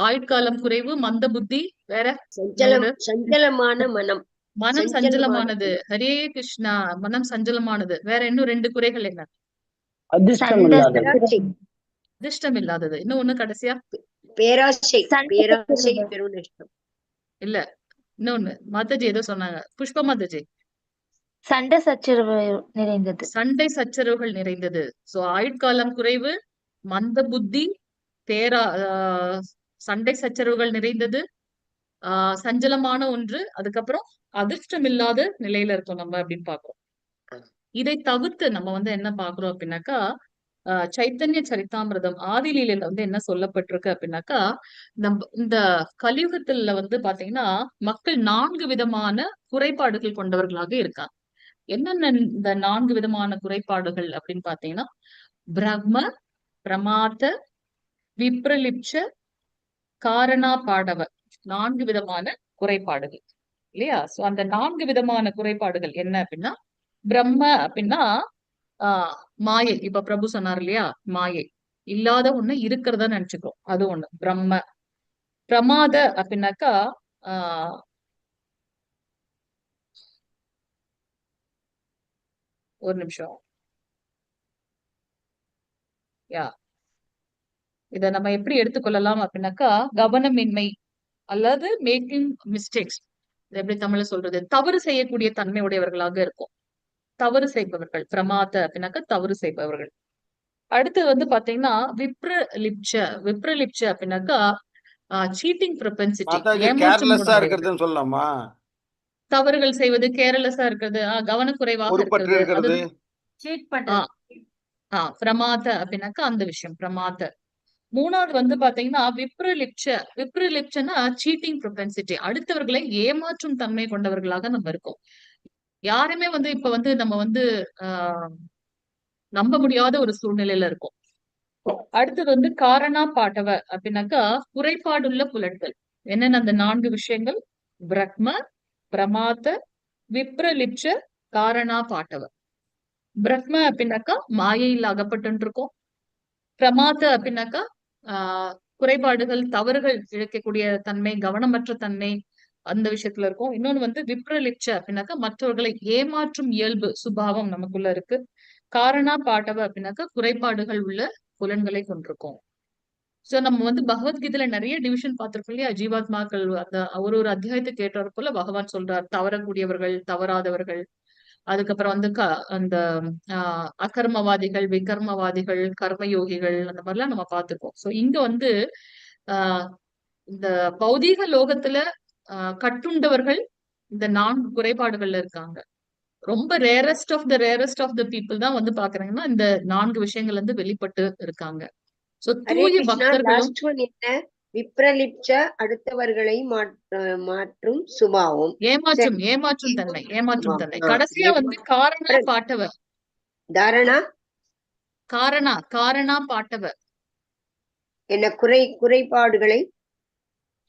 ஆயுட்காலம் குறைவு, மந்த புத்தி வேற. சஞ்சலமான மனம். மனம் சஞ்சலமானது. ஹரே கிருஷ்ணா. மனம் சஞ்சலமானது. வேற இன்னும் 2 குறைகள் என்ன? அதிர்ஷ்டம் இல்லாதது. இன்னும் ஒண்ணு கடைசியா பேராசை. பெருநஷ்டம் இல்ல, இன்னொன்னு மாதாஜி ஏதோ சொன்னாங்க. புஷ்பா மாதாஜி. சண்டை சச்சரவுகள் நிறைந்தது. சோ ஆயுட்காலம் குறைவு, மந்த புத்தி, சண்டை சச்சரவுகள் நிறைந்தது, சஞ்சலமான ஒன்று, அதுக்கப்புறம் அதிர்ஷ்டம் இல்லாத நிலையில இருக்கோம் நம்ம அப்படின்னு பாக்குறோம். இதை தவிர்த்து நம்ம வந்து என்ன பாக்குறோம் அப்படின்னாக்கா, சைத்தன்ய சரிதாமிரதம் ஆதிலீலையில வந்து என்ன சொல்லப்பட்டிருக்கு அப்படின்னாக்கா, இந்த கலியுகத்துல வந்து பாத்தீங்கன்னா மக்கள் 4 விதமான குறைபாடுகள் கொண்டவர்களாக இருக்காங்க. என்னென்ன இந்த 4 விதமான குறைபாடுகள் அப்படின்னு பாத்தீங்கன்னா, பிரம்ம, பிரமாத, விப்ரலிப்ச, காரணா பாடவ. 4 விதமான குறைபாடுகள் இல்லையா? சோ அந்த 4 விதமான குறைபாடுகள் என்ன அப்படின்னா, பிரம்ம அப்படின்னா மாயை. இப்ப பிரபு சொன்னார் இல்லையா, மாயை. இல்லாத ஒண்ணு இருக்கிறதா நினைச்சுக்கிறோம். அது ஒண்ணு பிரம்ம. பிரமாத அப்படின்னாக்கா ஆஹ் ஒரு நிமிஷம். யா இத நம்ம எப்படி எடுத்துக்கொள்ளலாம் அப்படின்னாக்கா, கவனமின்மை அல்லது மேக்கிங் மிஸ்டேக்ஸ். இது எப்படி தமிழ்ல சொல்றது? தவறு செய்யக்கூடிய தன்மை உடையவர்களாக இருக்கும். தவறு செய்பவர்கள். பிரமாத அப்படின்னாக்கா தவறு செய்பவர்கள். அடுத்து வந்து பாத்தீங்கன்னா விப்ரலிப்ச. விப்ரலிப்ச அப்படின்னாக்கா சீட்டிங் ப்ரொபென்சிட்டி, மாதாஜி ஏமாற்றும் கேர்லெஸ்ஸா குணமுடையவர்கள். இருக்கிறதுன்னு சொல்லலாமா? தவறுகள் செய்வது, கேர்லெஸ்ஸா இருக்கிறது, கவனக்குறைவாக பொறுப்பற்று இருக்கிறது, அது இருக்கிறது. சீட் ஆ பண்றது. பிரமாத அப்படின்னாக்கா அந்த விஷயம் பிரமாத. மூணாவது வந்து பாத்தீங்கன்னா விப்ரலிப்ச. விப்ரலிப்சனா சீட்டிங் ப்ரொபென்சிட்டி, அடுத்தவர்களை ஏமாற்றும் தன்மை கொண்டவர்களாக நம்ம இருக்கோம். யாருமே வந்து இப்ப வந்து நம்ம வந்து ஆஹ் நம்ப முடியாத ஒரு சூழ்நிலையில இருக்கும். அடுத்தது வந்து காரணா பாட்டவ அப்படின்னாக்கா குறைபாடுள்ள புலன்கள். என்னென்ன அந்த 4 விஷயங்கள்? பிரக்ம, பிரமாத, விப்ரலிப்ச, காரணா பாட்டவ. பிரக்ம அப்படின்னாக்கா மாயையில் அகப்பட்டு இருக்கோம். பிரமாத அப்படின்னாக்கா ஆஹ் குறைபாடுகள், தவறுகள் இழைக்கக்கூடிய தன்மை, கவனமற்ற தன்மை, அந்த விஷயத்துல இருக்கும். இன்னொன்னு வந்து விப்ரலிப்ச அப்படின்னாக்கா மற்றவர்களை ஏமாற்றும் இயல்பு, சுபாவம் நமக்குள்ள இருக்கு. காரணா பாட்டவ அப்படின்னாக்கா குறைபாடுகள் உள்ள புலன்களை கொண்டிருக்கோம். சோ நம்ம வந்து பகவத்கீதையில நிறைய டிவிஷன் பார்த்திருக்கோம் இல்லையா? ஜீவாத்மாக்கள் அந்த ஒரு அத்தியாயத்துக்கு ஏற்றாற் போல பகவான் சொல்றார், தவறக்கூடியவர்கள், தவறாதவர்கள். அதுக்கப்புறம் வந்து அந்த அகர்மவாதிகள், விகர்மவாதிகள், கர்மயோகிகள், அந்த மாதிரிலாம் நம்ம பார்த்திருக்கோம். சோ இங்க வந்து ஆஹ் இந்த பௌதீக லோகத்துல கட்டுண்டவர்கள் இந்த 4 குறைபாடுகள்ல இருக்காங்க. ரொம்ப ரேரஸ்ட் ஆஃப் த பீப்புள் தான் வந்து பாக்குறாங்கன்னா இந்த 4 விஷயங்கள் வந்து வெளிப்பட்டு இருக்காங்க. சோ ஹரே தூய கிருஷ்ணா, பக்தர்களும் லாஸ்ட் ஒன் என்ன? விப்ரலிப்ச, அடுத்தவர்களை மாற்றும் சுபாவம். ஏமாற்றும் தன்மை. ஏமாற்றும் தன்மை. கடைசியா வந்து ஏமாற்றம். காரணா பாட்டவ. தாரணா காரணா பாட்டவ. என்ன? குறைபாடுகளை என்ன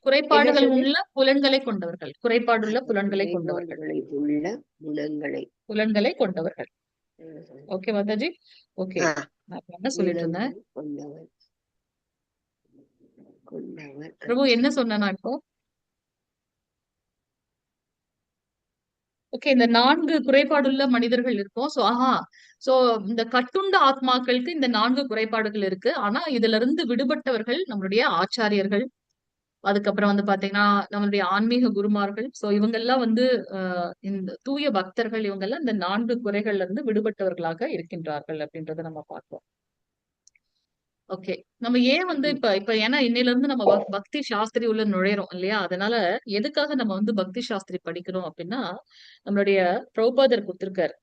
குறைபாடுகள் சொன்னேன்? உள்ள புலன்களை கொண்டவர்கள். குறைபாடுள்ள புலன்களை கொண்டவர்கள். குறைபாடுகளை உள்ள குணங்களை புலன்களை கொண்டவர்கள். ஓகே மாதாஜி. ஓகே, ஆ, நான் இப்ப என்ன சொல்லிட்டு இருந்தேன்? குணங்கள் கொண்டவர். பிரபு என்ன சொன்னா இப்போ? ஓகே, இந்த 4 குறைபாடுள்ள மனிதர்கள் இருக்கும். சோ இந்த கட்டுண்ட ஆத்மாக்களுக்கு இந்த 4 குறைபாடுகள் இருக்கு. ஆனா இதுல இருந்து விடுபட்டவர்கள் நம்மளுடைய ஆச்சாரியர்கள். அதுக்கப்புறம் வந்து பாத்தீங்கன்னா நம்மளுடைய ஆன்மீக குருமார்கள். சோ இவங்க எல்லாம் வந்து இந்த தூய பக்தர்கள். இவங்க எல்லாம் இந்த 4 குறைகள்ல இருந்து விடுபட்டவர்களாக இருக்கின்றார்கள் அப்படின்றத நம்ம பார்த்தோம். ஓகே, நம்ம ஏன் வந்து இப்ப இப்ப ஏன்னா இன்னையில இருந்து நம்ம பக்தி சாஸ்திரி உள்ள நுழையிறோம் இல்லையா? அதனால எதுக்காக நம்ம வந்து பக்தி சாஸ்திரி படிக்கிறோம் அப்படின்னா, நம்மளுடைய பிரபுபாதர் கொடுத்திருக்காரு.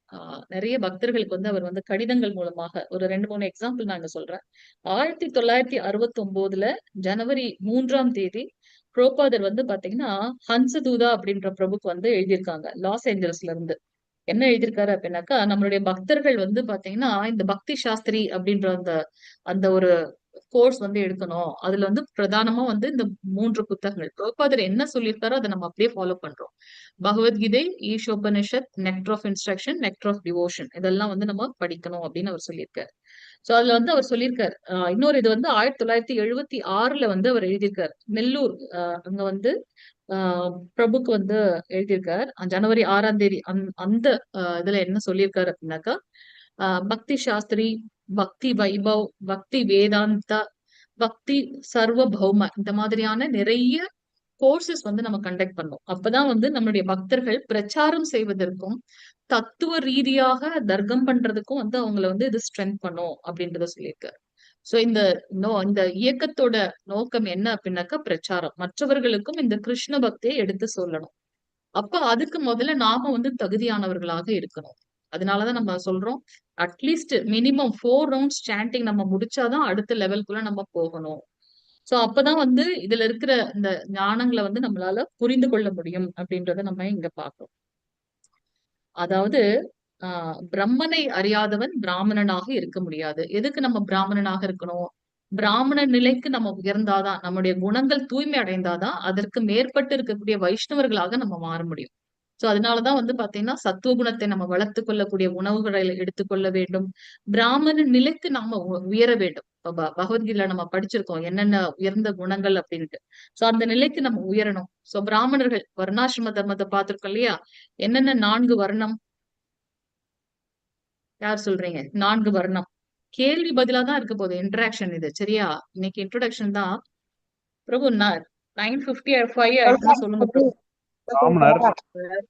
நிறைய பக்தர்களுக்கு வந்து அவர் வந்து கடிதங்கள் மூலமாக ஒரு 2-3 எக்ஸாம்பிள் நாங்க சொல்றேன். 1969 ஜனவரி 3ஆம் தேதி பிரபுபாதர் வந்து பாத்தீங்கன்னா ஹன்சதூதா அப்படின்ற பிரபுக்கு வந்து எழுதியிருக்காங்க, லாஸ் ஏஞ்சல்ஸ்ல இருந்து. என்ன எழுதியிருக்காரு அப்படின்னாக்கா, நம்மளுடைய பக்தர்கள் வந்து பாத்தீங்கன்னா இந்த பக்தி சாஸ்திரி அப்படின்ற அந்த அந்த ஒரு கோர்ஸ் வந்து எடுக்கணும். அதுல வந்து பிரதானமா வந்து இந்த 3 புத்தகங்கள் பிரபுபாதர் என்ன சொல்லியிருக்காரோ அதை நம்ம அப்படியே ஃபாலோ பண்றோம். Bhagavad Gita, Ishopanishad, nectar of instruction, nectar of devotion, இதெல்லாம் வந்து நம்ம படிக்கணும் அப்படின்னு அவர் சொல்லியிருக்காரு. சோ அதுல வந்து அவர் சொல்லியிருக்காரு. இன்னொரு இது வந்து 1976 வந்து அவர் எழுதியிருக்காரு. நெல்லூர் அங்க வந்து பிரபுக்கு வந்து எழுதியிருக்கார். ஜனவரி 6ஆம் தேதி அந்த இதுல என்ன சொல்லியிருக்காரு அப்படின்னாக்கா, பக்தி சாஸ்திரி, பக்தி வைபவ், பக்தி வேதாந்தா, பக்தி சர்வ பௌம, இந்த மாதிரியான நிறைய கோர்சஸ் வந்து நம்ம கண்டக்ட் பண்ணோம். அப்பதான் வந்து நம்மளுடைய பக்தர்கள் பிரச்சாரம் செய்வதற்கும் தத்துவ ரீதியாக தர்க்கம் பண்றதுக்கும் வந்து அவங்களை வந்து இது ஸ்ட்ரென்த் பண்ணும் அப்படின்றத சொல்லியிருக்காரு. சோ இந்த இயக்கத்தோட நோக்கம் என்ன அப்படின்னாக்கா பிரச்சாரம், மற்றவர்களுக்கும் இந்த கிருஷ்ண பக்தியை எடுத்து சொல்லணும். அப்ப அதுக்கு முதல்ல நாம வந்து தகுதியானவர்களாக இருக்கணும். அதனாலதான் நம்ம சொல்றோம், அட்லீஸ்ட் மினிமம் 4 ரவுண்ட்ஸ் சாண்டிங் நம்ம முடிச்சாதான் அடுத்த லெவல்குள்ள நம்ம போகணும். சோ அப்பதான் வந்து இதுல இருக்கிற இந்த ஞானங்களை வந்து நம்மளால புரிந்து கொள்ள முடியும் அப்படின்றத நம்ம இங்க பார்க்கிறோம். அதாவது பிரம்மனை அறியாதவன் பிராமணனாக இருக்க முடியாது. எதுக்கு நம்ம பிராமணனாக இருக்கணும்? பிராமண நிலைக்கு நம்ம உயர்ந்தாதான், நம்முடைய குணங்கள் தூய்மை அடைந்தாதான் அதற்கு மேற்பட்டு இருக்கக்கூடிய வைஷ்ணவர்களாக நம்ம மாற முடியும். சோ அதனாலதான் வந்து பாத்தீங்கன்னா சத்துவ குணத்தை நம்ம வளர்த்து கொள்ளக்கூடிய உணவுகளை எடுத்துக்கொள்ள வேண்டும். பிராமண நிலைக்கு நம்ம உயர வேண்டும். பகவத்கீதையில நம்ம படிச்சிருக்கோம் என்னென்ன உயர்ந்த குணங்கள் அப்படின்ட்டு. சோ அந்த நிலைக்கு நம்ம உயரணும். சோ பிராமணர்கள் வர்ணாசிரம தர்மத்தை பார்த்திருக்கோம் இல்லையா? என்னென்ன 4 வர்ணம் யார் சொல்றீங்க? 4 வர்ணம். கேள்வி பதிலா தான் இருக்க போகுது இன்டராக்ஷன் இது. சரியா? இன்னைக்கு இன்ட்ரோடக்ஷன் தான். பிரபு 9:55 ஆயிடுச்சுன்னா சொல்லுங்க பிரபு. பிராமணர், பிராமணர்,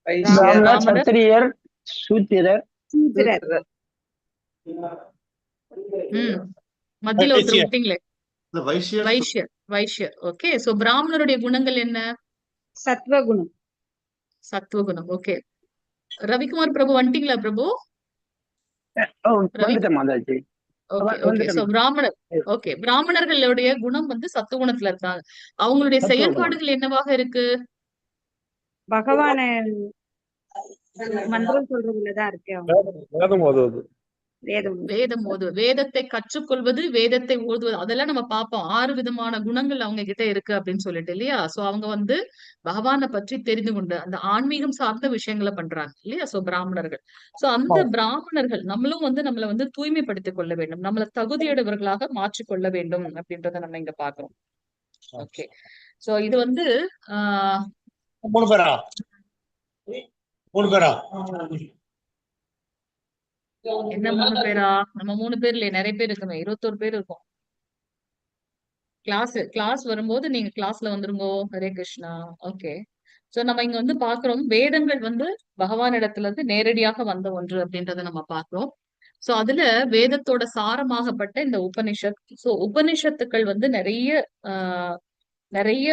பிராமணர், சத்திரியர், சூத்திரர், சூத்திரர். மத்தியில ஒருத்தர் வைசியர். விட்டீங்களே. இந்த வைசியர் வைஷ்யர். வைஷ்யர். ஓகே. சோ பிராமணருடைய குணங்கள் என்ன? சத்வகுணம். சத்துவகுணம். ஓகே. ரவிக்குமார் பிரபு வந்துட்டீங்களா பிரபு? ரவி வந்துட்டேன் மாதாஜி. Okay okay. சோ வந்துட்டேன். பிராமணர். ஓகே. பிராமணர்களுடைய குணம் வந்து சத்துவகுணத்துல இருக்காங்க. அவங்களுடைய சத்துவகுணம். செயல்பாடுகள் என்னவாக இருக்கு? பகவான மந்திரம் சொல்றதுலதான் இருக்கு அவங்க. வேதம் ஓதுவது. வேதம். வேதம் ஓதுவது, வேதத்தை கற்றுக்கொள்வது, வேதத்தை ஓதுவது, அதெல்லாம் நம்ம பார்ப்போம். 6 விதமான குணங்கள் அவங்க கிட்ட இருக்கு அப்படின்னு சொல்லிட்டு இல்லையா? சோ அவங்க வந்து பகவானை பற்றி தெரிந்து கொண்டு அந்த ஆன்மீகம் சார்ந்த விஷயங்களை பண்றாங்க இல்லையா? சோ பிராமணர்கள். சோ அந்த பிராமணர்கள் நம்மளும் வந்து நம்மளை வந்து தூய்மைப்படுத்திக் கொள்ள வேண்டும், நம்மளை தகுதியுடையவர்களாக மாற்றிக்கொள்ள வேண்டும் அப்படின்றத நம்ம இங்க பாக்குறோம். ஓகே. சோ இது வந்து ஆஹ் 3 பேரா? 3 பேரா? என்ன 3 பேரா? நம்ம 3 பேர் இல்லையே, நிறைய பேர் இருக்கணும். 21 பேர் இருக்கும். கிளாஸ் வரும்போது நீங்க கிளாஸ்ல வந்துருங்கோ. ஹரே கிருஷ்ணா. ஓகே. சோ நம்ம இங்க வந்து பாக்குறோம், வேதங்கள் வந்து பகவானிடத்துல இருந்து நேரடியாக வந்த ஒன்று அப்படின்றத நம்ம பாக்குறோம். சோ அதுல வேதத்தோட சாரமாகப்பட்ட இந்த உபனிஷத். சோ உபனிஷத்துக்கள் வந்து நிறைய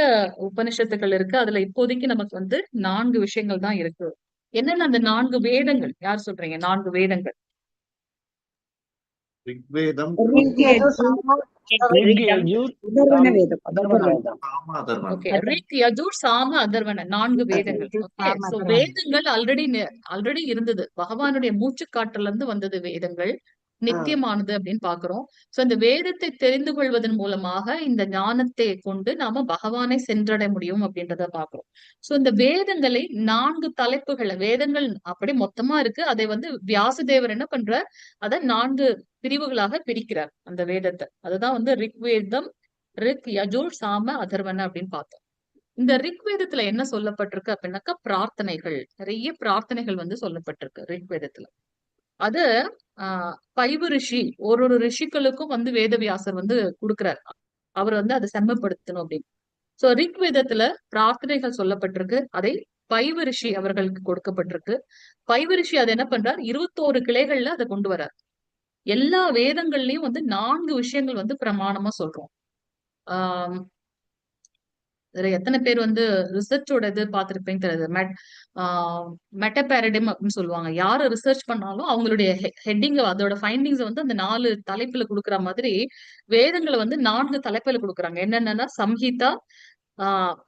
உபனிஷத்துக்கள் இருக்கு. அதுல இப்போதைக்கு நமக்கு வந்து 4 விஷயங்கள் தான் இருக்கு. என்னென்ன அந்த 4 வேதங்கள்? யார் சொல்றீங்க 4 வேதங்கள்? ரிக்வேதம், ரிக், யஜுர், அதர்வண வேதம். அதர்வண வேதம். சாம, அதர்வணம். ஓகே. ரிக், யஜுர், சாம, அதர்வண 4 வேதங்கள். ஓகே. சோ வேதங்கள் ஆல்ரெடி இருந்தது. பகவானுடைய மூச்சுக்காற்றுல இருந்து வந்தது வேதங்கள். நித்தியமானது அப்படின்னு பாக்குறோம். சோ இந்த வேதத்தை தெரிந்து கொள்வதன் மூலமாக இந்த ஞானத்தை கொண்டு நாம பகவானை சென்றடைய முடியும் அப்படின்றத பாக்குறோம். சோ இந்த வேதங்களை 4 தலைப்புகளை, வேதங்கள் அப்படி மொத்தமா இருக்கு. அதை வந்து வியாசதேவர் என்ன பண்றார்? அதை 4 பிரிவுகளாக பிரிக்கிறார் அந்த வேதத்தை. அதுதான் வந்து ரிக்வேதம், ரிக், யஜுர், சாம, அதர்வன அப்படின்னு பார்த்தோம். இந்த ரிக்வேதத்துல என்ன சொல்லப்பட்டிருக்கு அப்படின்னாக்கா பிரார்த்தனைகள், நிறைய பிரார்த்தனைகள் வந்து சொல்லப்பட்டிருக்கு ரிக்வேதத்துல. அது பைவு ரிஷி, ஒரு ரிஷிகளுக்கும் வந்து வேதவியாசர் வந்து கொடுக்கிறார். அவர் வந்து அதை செம்மப்படுத்தணும் அப்படின்னு. சோ ரிக்வேதத்துல பிரார்த்தனைகள் சொல்லப்பட்டிருக்கு. அதை பைவு ரிஷி அவர்களுக்கு கொடுக்கப்பட்டிருக்கு. பைவு ரிஷி அதை என்ன பண்றார்? 21 கிளைகள்ல அதை கொண்டு வர்றார். எல்லா வேதங்கள்லயும் வந்து 4 விஷயங்கள் வந்து பிரமாணமா சொல்றோம். ஆஹ் இதுல எத்தனை பேர் வந்து ரிசர்ச்சோட இது பார்த்திருப்பேன்னு தெரியாது. மெட்டா பேரடைம் அப்படின்னு சொல்லுவாங்க. யாரு ரிசர்ச் பண்ணாலும் அவங்களுடைய ஹெட்டிங், அதோட ஃபைண்டிங்ஸ் வந்து அந்த 4 தலைப்புல கொடுக்குற மாதிரி வேதங்களை வந்து 4 தலைப்புல கொடுக்குறாங்க. என்னென்னா சம்ஹிதா,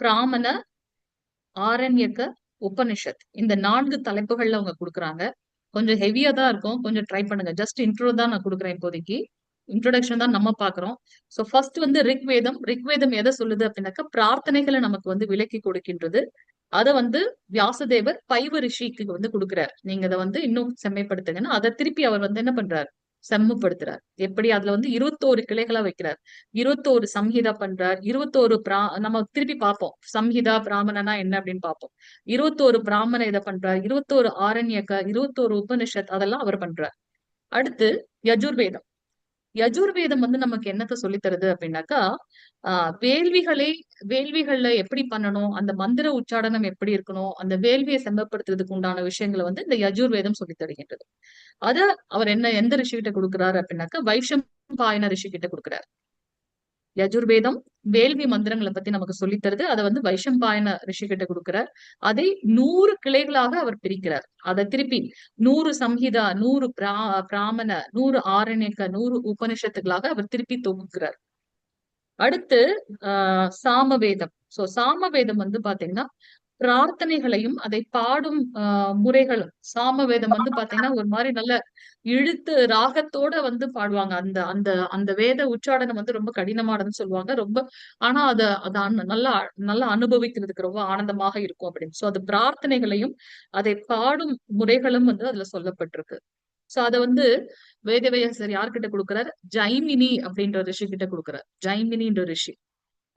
பிராமண, ஆரண்யக, உபனிஷத். இந்த 4 தலைப்புகள்ல அவங்க கொடுக்குறாங்க. கொஞ்சம் ஹெவியா தான் இருக்கும். கொஞ்சம் ட்ரை பண்ணுங்க. ஜஸ்ட் இன்ட்ரோ தான் நான் கொடுக்குறேன் இப்போதைக்கு. இன்ட்ரோடக்ஷன் தான் நம்ம பாக்குறோம். சோ ஃபர்ஸ்ட் வந்து ரிக்வேதம். ரிக்வேதம் எதை சொல்லுது அப்படின்னாக்கா பிரார்த்தனைகளை நமக்கு வந்து விலக்கி கொடுக்கின்றது. அதை வந்து வியாசதேவர் பைவ ரிஷிக்கு வந்து கொடுக்கிறார். நீங்க அதை வந்து இன்னும் செம்மைப்படுத்துங்கன்னா அதை திருப்பி அவர் வந்து என்ன பண்றார்? செம்முப்படுத்துறார். எப்படி? அதுல வந்து 21 கிளைகளா வைக்கிறார். 21 சம்ஹிதா பண்றார். 21 நம்ம திருப்பி பார்ப்போம் சம்ஹிதா பிராமணனா என்ன அப்படின்னு பார்ப்போம். 21 பிராமண இதை பண்றார். 21 ஆரண்யக, 21 உபனிஷத், அதெல்லாம் அவர் பண்றார். அடுத்து யஜுர்வேதம். யஜுர்வேதம் வந்து நமக்கு என்னத்த சொல்லி தருது அப்படின்னாக்கா வேள்விகள்ல எப்படி பண்ணணும், அந்த மந்திர உச்சாடனம் எப்படி இருக்கணும், அந்த வேள்வியை செம்மப்படுத்துறதுக்கு உண்டான விஷயங்களை வந்து இந்த யஜுர்வேதம் சொல்லி தருகின்றது. அத அவர் எந்த ரிஷி கிட்ட கொடுக்குறாரு அப்படின்னாக்கா வைஷம்பாயன ரிஷி கிட்ட கொடுக்குறாரு. யஜுர்வேதம் வேள்வி மந்திரங்களை பத்தி நமக்கு சொல்லி தருது. அதை வந்து வைஷம்பாயன ரிஷி கிட்ட கொடுக்கிறார். அதை 100 கிளைகளாக அவர் பிரிக்கிறார். அதை திருப்பி 100 சம்ஹிதா, 100 பிராமண, 100 ஆரண்யக, 100 உபனிஷத்துகளாக அவர் திருப்பி தொகுக்கிறார். அடுத்து சாமவேதம். சோ சாமவேதம் வந்து பாத்தீங்கன்னா பிரார்த்தனைகளையும் அதை பாடும் முறைகளும். சாமவேதம் வந்து பாத்தீங்கன்னா ஒரு மாதிரி நல்ல இழுத்து ராகத்தோட வந்து பாடுவாங்க. அந்த அந்த அந்த வேத உச்சாடனம் வந்து ரொம்ப கடினமானதுன்னு சொல்லுவாங்க. ரொம்ப ஆனா அத நல்லா நல்லா அனுபவிக்கிறதுக்கு ரொம்ப ஆனந்தமாக இருக்கும் அப்படின்னு. சோ அது பிரார்த்தனைகளையும் அதை பாடும் முறைகளும் வந்து அதுல சொல்லப்பட்டிருக்கு. சோ அத வந்து வேதவியாசர் யார்கிட்ட கொடுக்குறாரு? ஜைமினி அப்படின்ற ரிஷி கிட்ட கொடுக்குறாரு. ஜைமினின்ற ரிஷி.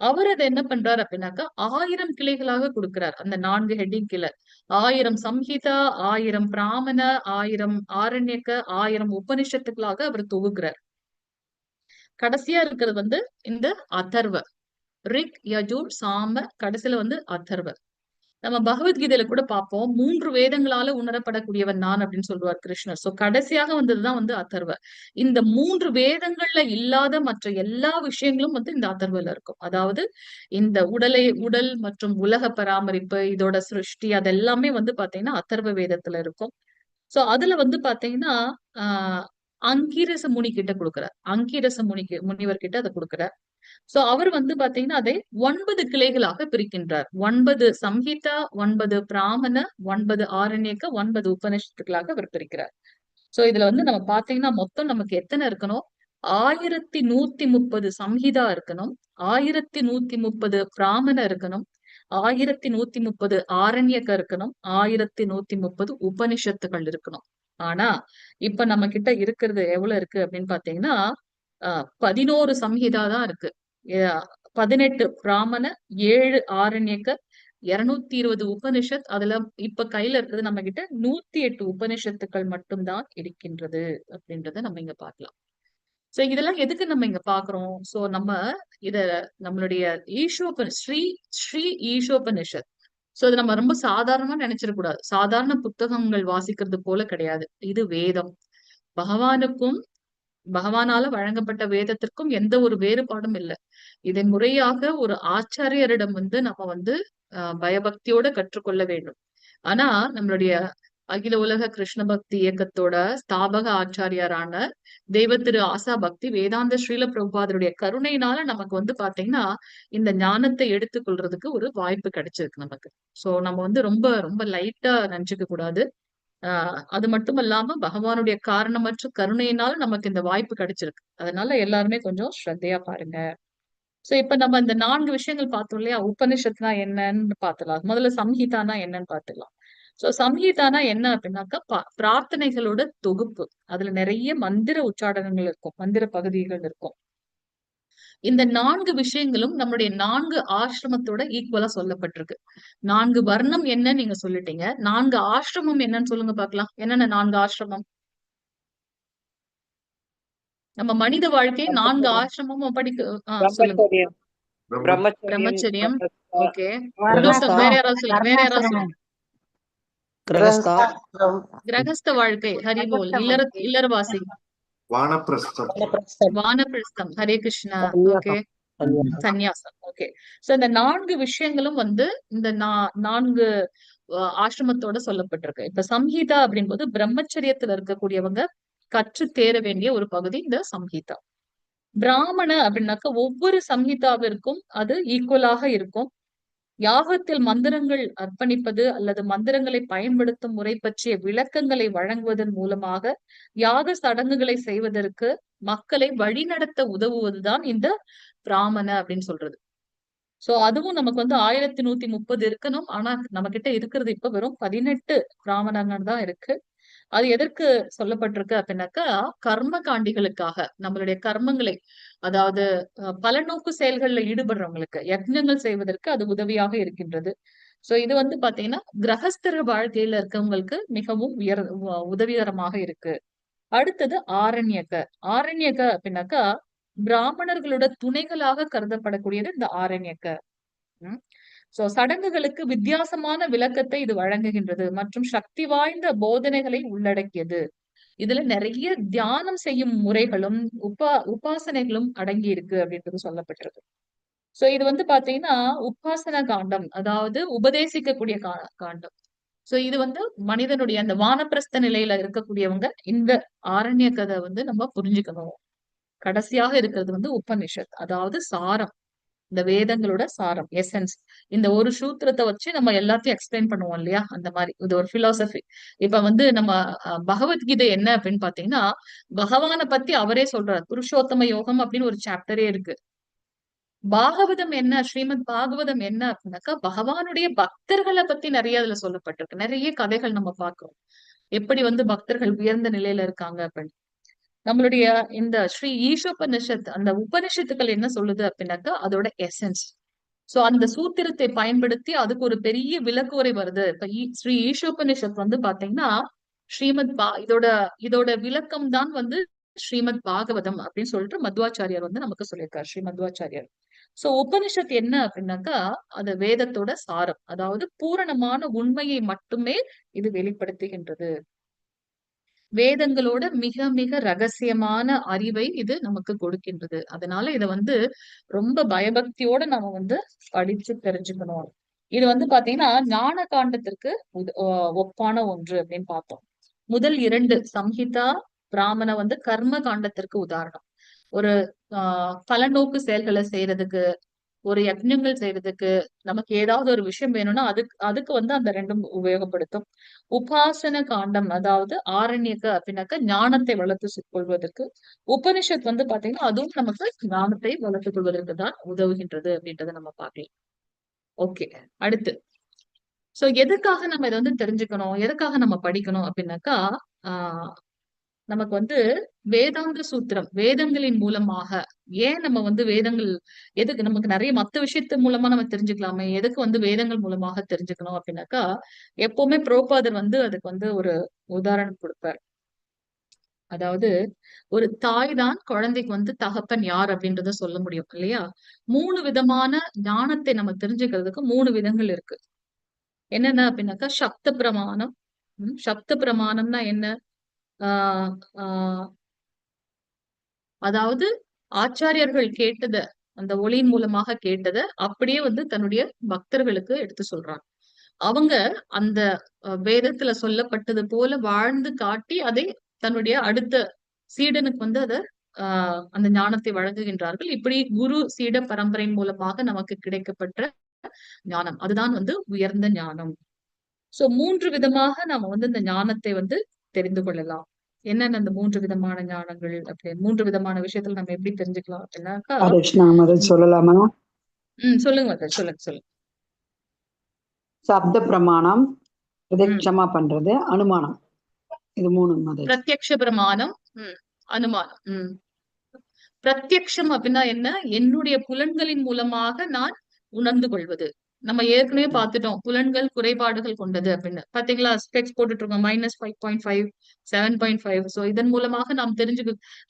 அவர் அதை என்ன பண்றாரு அப்படின்னாக்கா 1000 கிளைகளாக கொடுக்கிறார். அந்த 4 ஹெட்டிங் கீழே 1000 சம்ஹிதா, 1000 பிராமண, 1000 ஆரண்யக்க, 1000 உபனிஷத்துக்களாக அவர் தொகுக்கிறார். கடைசியா இருக்கிறது வந்து இந்த அதர்வ. ரிக், யஜுர், சாம, கடைசியில வந்து அதர்வ. நம்ம பகவத்கீதையில கூட பார்ப்போம் 3 வேதங்களால உணரப்படக்கூடியவன் நான் அப்படின்னு சொல்லுவார் கிருஷ்ணர். சோ கடைசியாக வந்ததுதான் வந்து அதர்வ. இந்த 3 வேதங்கள்ல இல்லாத மற்ற எல்லா விஷயங்களும் வந்து இந்த அதர்வல இருக்கும். அதாவது இந்த உடல் மற்றும் உலக பராமரிப்பு, இதோட சிருஷ்டி, அதெல்லாமே வந்து பாத்தீங்கன்னா அதர்வ வேதத்துல இருக்கும். சோ அதுல வந்து பாத்தீங்கன்னா ஆஹ் அங்கீரச முனி கிட்ட கொடுக்கிறார். அங்கீரச முனிவர் கிட்ட அதை கொடுக்கிறார். சோ அவர் வந்து பாத்தீங்கன்னா அதை 9 கிளைகளாக பிரிக்கின்றார். 9 சம்ஹிதா, 9 பிராமண, 9 ஆரண்யக்க, 9 உபனிஷத்துக்களாக அவர் பிரிக்கிறார். சோ இதுல வந்து நம்ம பாத்தீங்கன்னா மொத்தம் நமக்கு எத்தனை இருக்கணும்? 1130 சம்ஹிதா இருக்கணும், 1130 பிராமண இருக்கணும், 1130 ஆரண்யக்க இருக்கணும், 1130 உபனிஷத்துகள் இருக்கணும். ஆனா இப்ப நம்ம கிட்ட இருக்கிறது எவ்வளவு இருக்கு அப்படின்னு பாத்தீங்கன்னா 11 சம்ஹிதா தான் இருக்கு. 18 பிராமண, 7 ஆரண்யக்க, 220 உபனிஷத். அதுல இப்ப கையில இருக்கிறது நம்ம கிட்ட 108 உபனிஷத்துக்கள் மட்டும்தான் இருக்கின்றது அப்படின்றத நம்ம இங்க பார்க்கலாம். சோ இதெல்லாம் எதுக்கு நம்ம இங்க பாக்குறோம்? சோ நம்ம இத நம்மளுடைய ஸ்ரீ ஈஷோபனிஷத். சோ இது நம்ம ரொம்ப சாதாரணமா நினைச்சிடக்கூடாது. சாதாரண புத்தகங்கள் வாசிக்கிறது போல கிடையாது. இது வேதம். பகவானால வழங்கப்பட்ட வேதத்திற்கும் எந்த ஒரு வேறுபாடும் இல்லை. இதை முறையாக ஒரு ஆச்சாரியரிடம் வந்து நம்ம வந்து பயபக்தியோட கற்றுக்கொள்ள வேண்டும். ஆனா நம்மளுடைய அகில உலக கிருஷ்ண பக்தி இயக்கத்தோட ஸ்தாபக ஆச்சாரியாரான தெய்வ திரு ஆசா பக்தி வேதாந்த ஸ்ரீல பிரபுபாதருடைய கருணையினால நமக்கு வந்து பாத்தீங்கன்னா இந்த ஞானத்தை எடுத்துக்கொள்றதுக்கு ஒரு வாய்ப்பு கிடைச்சிருக்கு நமக்கு. சோ நம்ம வந்து ரொம்ப ரொம்ப லைட்டா நினைச்சுக்க கூடாது. அது மட்டும் இல்லாம பகவானுடைய காரணமற்ற கருணையினால நமக்கு இந்த வாய்ப்பு கிடைச்சிருக்கு. அதனால எல்லாருமே கொஞ்சம் ஸ்ரத்தையா பாருங்க. சோ இப்ப நம்ம இந்த 4 விஷயங்கள் பார்த்தோம் இல்லையா? உபனிஷத்னா என்னன்னு பாத்துலாம். முதல்ல சம்ஹிதானா என்னன்னு பாத்துக்கலாம். சோ சம்ஹிதானா என்ன அப்படின்னாக்கா பிரார்த்தனைகளோட தொகுப்பு. அதுல நிறைய மந்திர உச்சாடனங்கள் இருக்கும், மந்திர பகுதிகள் இருக்கும். இந்த 4 விஷயங்களும் நம்முடைய 4 ஆசிரமத்தோட ஈக்குவலா சொல்லப்பட்டிருக்கு. 4 வர்ணம் என்ன நீங்க சொல்லிட்டீங்க. 4 ஆசிரமம் என்னன்னு சொல்லுங்க பாக்கலாம். என்னென்ன 4 ஆசிரமம்? நம்ம மனித வாழ்க்கை 4 ஆசிரமமும் சொல்லுங்க. பிரம்மச்சரியம். ஓகே. வேற யாராவது சொல்லுங்க. கிரகஸ்த வாழ்க்கை. ஹரிபோல். இல்லறவாசி. வானப்பிரஸ்தம். ஹரே கிருஷ்ணா. ஓகே. சந்நியாசம். ஓகே. சோ இந்த 4 விஷயங்களும் வந்து இந்த 4 ஆசிரமத்தோட சொல்லப்பட்டிருக்கு. இப்ப சம்ஹிதா அப்படின்போது பிரம்மச்சரியத்துல இருக்கக்கூடியவங்க கற்று தேர வேண்டிய ஒரு பகுதி இந்த சம்ஹிதா. பிராமண அப்படின்னாக்க ஒவ்வொரு சம்ஹிதாவிற்கும் அது ஈக்குவலாக இருக்கும். யாகத்தில் மந்திரங்கள் அர்ப்பணிப்பது அல்லது மந்திரங்களை பயன்படுத்தும் முறை பற்றிய விளக்கங்களை வழங்குவதன் மூலமாக யாக சடங்குகளை செய்வதற்கு மக்களை வழிநடத்த உதவுவதுதான் இந்த பிராமண அப்படின்னு சொல்றது. சோ அதுவும் நமக்கு வந்து 1130 இருக்கணும். ஆனா நம்ம கிட்ட இருக்கிறது இப்ப வெறும் 18 பிராமணர்கள் தான் இருக்கு. அது எதற்கு சொல்லப்பட்டிருக்கு அப்படின்னாக்கா கர்ம காண்டிகளுக்காக, நம்மளுடைய கர்மங்களை, அதாவது பலநோக்கு செயல்கள்ல ஈடுபடுறவங்களுக்கு யக்ஞங்கள் செய்வதற்கு அது உதவியாக இருக்கின்றது. சோ இது வந்து பாத்தீங்கன்னா கிரகஸ்தர வாழ்க்கையில இருக்கவங்களுக்கு மிகவும் உதவிகரமாக இருக்கு. அடுத்தது ஆரண்யக. ஆரண்யக அப்படின்னாக்கா பிராமணர்களோட துணைகளாக கருதப்படக்கூடியது இந்த ஆரண்யக. சோ சடங்குகளுக்கு வித்தியாசமான விளக்கத்தை இது வழங்குகின்றது மற்றும் சக்தி வாய்ந்த போதனைகளை உள்ளடக்கியது. இதுல நிறைய தியானம் செய்யும் முறைகளும் உபாசனைகளும் அடங்கி இருக்கு அப்படின்றது சொல்லப்பட்டிருக்கு. சோ இது வந்து பாத்தீங்கன்னா உபாசன காண்டம், அதாவது உபதேசிக்கக்கூடிய காண்டம். சோ இது வந்து மனிதனுடைய அந்த வானப்பிரஸ்த நிலையில இருக்கக்கூடியவங்க இந்த ஆரண்ய கதை வந்து நம்ம புரிஞ்சுக்கணும். கடைசியாக இருக்கிறது வந்து உபனிஷத், அதாவது சாரம். இந்த வேதங்களோட சாரம், எசன்ஸ். இந்த ஒரு சூத்திரத்தை வச்சு நம்ம எல்லாத்தையும் எக்ஸ்பிளைன் பண்ணுவோம் இல்லையா, அந்த மாதிரி இது ஒரு பிலாசபி. இப்ப வந்து நம்ம பகவத்கீதை என்ன அப்படின்னு பாத்தீங்கன்னா, பகவானை பத்தி அவரே சொல்றாரு. புருஷோத்தம யோகம் அப்படின்னு ஒரு சாப்டரே இருக்கு. பாகவதம் என்ன, ஸ்ரீமத் பாகவதம் என்ன அப்படின்னாக்கா, பகவானுடைய பக்தர்களை பத்தி நிறைய அதுல சொல்லப்பட்டிருக்கு. நிறைய கதைகள் நம்ம பார்க்கிறோம், எப்படி வந்து பக்தர்கள் உயர்ந்த நிலையில இருக்காங்க அப்படின்னு. நம்மளுடைய இந்த ஸ்ரீ ஈஷோபனிஷத், அந்த உபனிஷத்துக்கள் என்ன சொல்லுது அப்படின்னாக்கா, அதோட எசன்ஸ். சோ அந்த சூத்திரத்தை பயன்படுத்தி அதுக்கு ஒரு பெரிய விளக்குரை வருது. இப்ப ஸ்ரீ ஈஷோபனிஷத் வந்து பாத்தீங்கன்னா, இதோட விளக்கம் தான் வந்து ஸ்ரீமத் பாகவதம் அப்படின்னு சொல்லிட்டு மத்வாச்சாரியார் வந்து நமக்கு சொல்லியிருக்காரு, ஸ்ரீ மத்வாச்சாரியார். சோ உபனிஷத் என்ன அப்படின்னாக்கா, அது வேதத்தோட சாரம், அதாவது பூரணமான உண்மையை மட்டுமே இது வெளிப்படுத்துகின்றது. வேதங்களோட மிக மிக ரகசியமான அறிவை இது நமக்கு கொடுக்கின்றது. அதனால இத வந்து ரொம்ப பயபக்தியோட நம்ம வந்து படிச்சு தெரிஞ்சுக்கணும். இது வந்து பாத்தீங்கன்னா ஞான காண்டத்திற்கு ஒப்பான ஒன்று அப்படின்னு பார்த்தோம். முதல் 2 சம்ஹிதா, பிராமண வந்து கர்ம காண்டத்திற்கு உதாரணம். ஒரு பலநோக்கு செயல்களை செய்யறதுக்கு, ஒரு யஜ்ஞங்கள் செய்யறதுக்கு, நமக்கு ஏதாவது ஒரு விஷயம் வேணும்னா அதுக்கு வந்து அந்த 2ம் உபயோகப்படுத்தும். உபாசன காண்டம், அதாவது ஆரண்யக்க அப்படின்னாக்க ஞானத்தை வளர்த்து கொள்வதற்கு. உபனிஷத் வந்து பாத்தீங்கன்னா அதுவும் நமக்கு ஞானத்தை வளர்த்துக் கொள்வதற்கு தான் உதவுகின்றது அப்படின்றத நம்ம பார்க்கலாம். ஓகே, அடுத்து சோ எதுக்காக நம்ம இதை வந்து தெரிஞ்சுக்கணும், எதுக்காக நம்ம படிக்கணும் அப்படின்னாக்கா, நமக்கு வந்து வேதாந்த சூத்திரம், வேதங்களின் மூலமாக, ஏன் நம்ம வந்து வேதங்கள் எதுக்கு நமக்கு நிறைய மத்த விஷயத்து மூலமா நம்ம தெரிஞ்சுக்கலாமே, எதுக்கு வந்து வேதங்கள் மூலமாக தெரிஞ்சுக்கணும் அப்படின்னாக்கா, எப்பவுமே புரோபாதர் வந்து அதுக்கு வந்து ஒரு உதாரணம் கொடுப்பார். அதாவது ஒரு தாய் தான் குழந்தைக்கு வந்து தகப்பன் யார் அப்படின்றத சொல்ல முடியும் இல்லையா. 3 விதமான ஞானத்தை நம்ம தெரிஞ்சுக்கிறதுக்கு 3 விதங்கள் இருக்கு. என்னென்ன அப்படின்னாக்கா, சப்த பிரமாணம். சப்த பிரமாணம்னா என்ன? அதாவது ஆச்சாரியர்கள் கேட்டத, அந்த ஒளியின் மூலமாக கேட்டத அப்படியே வந்து தன்னுடைய பக்தர்களுக்கு எடுத்து சொல்றாங்க. அவங்க அந்த வேதத்துல சொல்லப்பட்டது போல வாழ்ந்து காட்டி அதை தன்னுடைய அடுத்த சீடனுக்கு வந்து அத அந்த ஞானத்தை வழங்குகின்றார்கள். இப்படி குரு சீட பரம்பரையின் மூலமாக நமக்கு கிடைக்கப்பட்ட ஞானம், அதுதான் வந்து உயர்ந்த ஞானம். சோ 3 விதமாக நாம வந்து இந்த ஞானத்தை வந்து தெரிந்து கொள்ளலாம். என்னென்ன அந்த 3 விதமான ஞானங்கள் அப்படி 3 விதமான விஷயத்துல நம்ம எப்படி தெரிஞ்சுக்கலாம் அப்படின்னாக்கா, சொல்லலாமா? சொல்லுங்க சொல்லுங்க. சப்த பிரமாணம், பிரத்யக்ஷமா பண்றது, அனுமானம், இது 3. பிரத்யக்ஷ பிரமாணம், அனுமானம். பிரத்யக்ஷம் அப்படின்னா என்ன? என்னுடைய புலன்களின் மூலமாக நான் உணர்ந்து கொள்வது. நம்ம ஏற்கனவே பார்த்துட்டோம், புலன்கள் குறைபாடுகள் கொண்டது அப்படின்னு. பாத்தீங்களா, ஸ்பெக்ஸ் போட்டுட்டு இருக்கோம், -5.5, 7.5. சோ இதன் மூலமாக நாம்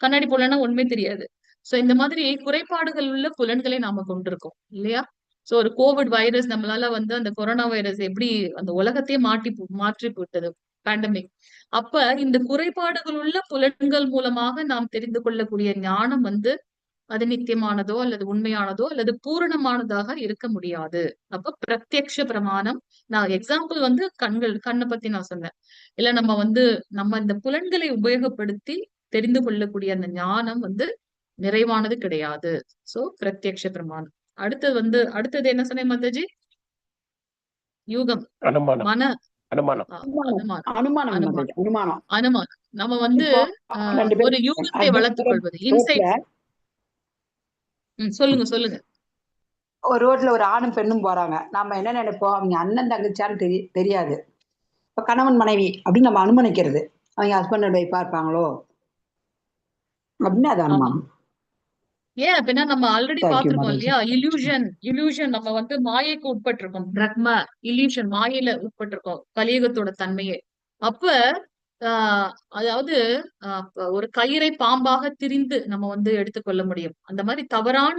கண்ணாடி போடலன்னா ஒண்ணுமே தெரியாது. சோ இந்த மாதிரி குறைபாடுகள் உள்ள புலன்களை நாம கொண்டிருக்கோம் இல்லையா. சோ ஒரு கோவிட் வைரஸ் நம்மளால வந்து, அந்த கொரோனா வைரஸ் எப்படி அந்த உலகத்தையே மாற்றி போட்டது, பேண்டமிக். அப்ப இந்த குறைபாடுகள் உள்ள புலன்கள் மூலமாக நாம் தெரிந்து கொள்ளக்கூடிய ஞானம் வந்து அது நித்தியமானதோ அல்லது உண்மையானதோ அல்லது பூரணமானதாக இருக்க முடியாது. அப்ப பிரத்யக்ஷ பிரமாணம், நான் எக்ஸாம்பிள் வந்து கண்ணை பத்தி நான் சொன்னேன். இல்ல நம்ம இந்த புலன்களை உபயோகப்படுத்தி தெரிந்து கொள்ளக்கூடிய அந்த ஞானம் வந்து நிறைவானது கிடையாது. சோ பிரத்யக்ஷ பிரமாணம். அடுத்தது என்ன சொன்னேன் மாதாஜி? யூகம், மன அனுமானம். நம்ம வந்து ஒரு யூகத்தை வளர்த்துக் கொள்வது, இன்சைட். சொல்லுங்க. ஒரு ரோட்ல ஒரு ஆணும் பெண்ணும் போறாங்க, நாம என்ன நினைப்போம், அவங்க அண்ணன் தங்கச்சான்னு தெரியாது. இப்ப கணவன் மனைவி அப்படின்னு நம்ம அனுமானிக்கிறது, அவங்க ஹஸ்பண்ட் அண்ட் ஒய்ஃபா இருப்பாங்களோ அப்படின்னு அது அனுமானம். ஏன் அப்படின்னா நம்ம ஆல்ரெடி பாத்துருக்கோம் இல்லையா, இல்யூஷன் நம்ம வந்து மாயைக்கு உட்பட்டிருக்கோம். பிரக்ம இல்யூஷன், மாயையில உட்பட்டிருக்கோம், கலியுகத்தோட தன்மையே. அப்ப அதாவது ஒரு கயிறை பாம்பாக திரிந்து நம்ம வந்து எடுத்துக்கொள்ள முடியும். அந்த மாதிரி தவறான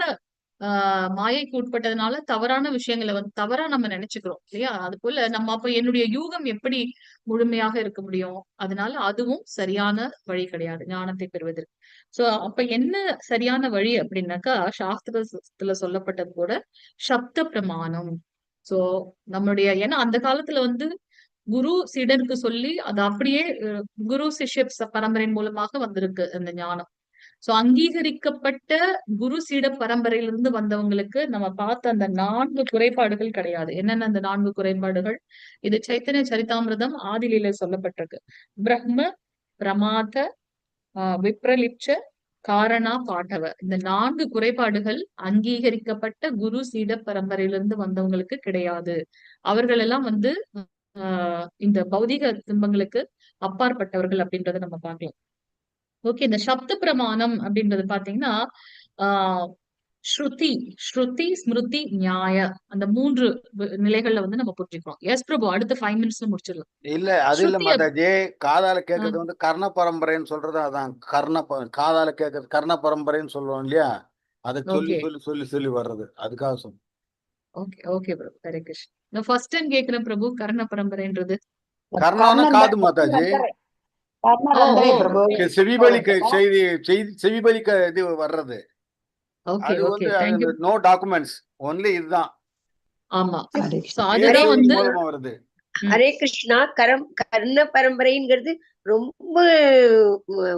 மாயைக்கு உட்பட்டதுனால தவறான விஷயங்களை வந்து தவறா நம்ம நினைச்சுக்கிறோம் இல்லையா. அது போல நம்ம அப்ப என்னுடைய யூகம் எப்படி முழுமையாக இருக்க முடியும்? அதனால அதுவும் சரியான வழி கிடையாது ஞானத்தை பெறுவதற்கு. சோ அப்ப என்ன சரியான வழி அப்படின்னாக்கா, சாஸ்திரத்துல சொல்லப்பட்டது கூட சப்த பிரமாணம். சோ நம்மளுடைய, ஏன்னா அந்த காலத்துல வந்து குரு சீடனுக்கு சொல்லி அது அப்படியே குரு சிஷ்ய பரம்பரையின் மூலமாக வந்திருக்கு அந்த ஞானம். சோ அங்கீகரிக்கப்பட்ட குரு சீட பரம்பரையிலிருந்து வந்தவங்களுக்கு நம்ம பார்த்த அந்த 4 குறைபாடுகள் கிடையாது. என்னென்ன அந்த 4 குறைபாடுகள்? இது சைத்தன்ய சரிதாமிர்தம் ஆதிலில சொல்லப்பட்டிருக்கு. பிரம்ம, பிரமாத, விப்ரலிப்ச, காரணா, பாட்டவ. இந்த 4 குறைபாடுகள் அங்கீகரிக்கப்பட்ட குரு சீட பரம்பரையிலிருந்து வந்தவங்களுக்கு கிடையாது. அவர்கள் எல்லாம் வந்து இந்த பௌதிக துன்பங்களுக்கு அப்பாற்பட்டவர்கள் அப்படின்றத நம்ம பார்க்கலாம். ஓகே, இந்த சப்த பிரமாணம் அப்படின்றது பாத்தீங்கன்னா ஸ்ருதி, ஸ்மிருதி, நியாய, அந்த 3 நிலைகள்ல வந்து நம்ம புரிஞ்சுக்கிறோம். எஸ் பிரபு, அடுத்த 5 மினிட்ஸ்ல முடிச்சிடலாம். இல்ல அது இல்ல மாதாஜி, காதால கேட்கறது வந்து கர்ண பரம்பரைன்னு சொல்றது அதான். காதால கேட்கறது கர்ண பரம்பரைன்னு சொல்லுவோம் இல்லையா, அதை சொல்லி சொல்லி சொல்லி சொல்லி வர்றது, அதுக்காக சொல்லுங்க. ஓகே ஓகே பிரபு, ஹரே கிருஷ்ண. நான் ஃபர்ஸ்ட் டைம் கேக்குறேன் பிரபு, கர்ண பரம்பரைன்றது. கர்ணான காது மாதாஜி, செவிபலிக்க இது வர்றது. அது வந்து நோ டாக்குமெண்ட்ஸ், ஒன்லி இதுதான். ஆமா, அதுதான் வந்து வருது. ஹரே கிருஷ்ணா. கர்ண பரம்பரைங்கிறது ரொம்ப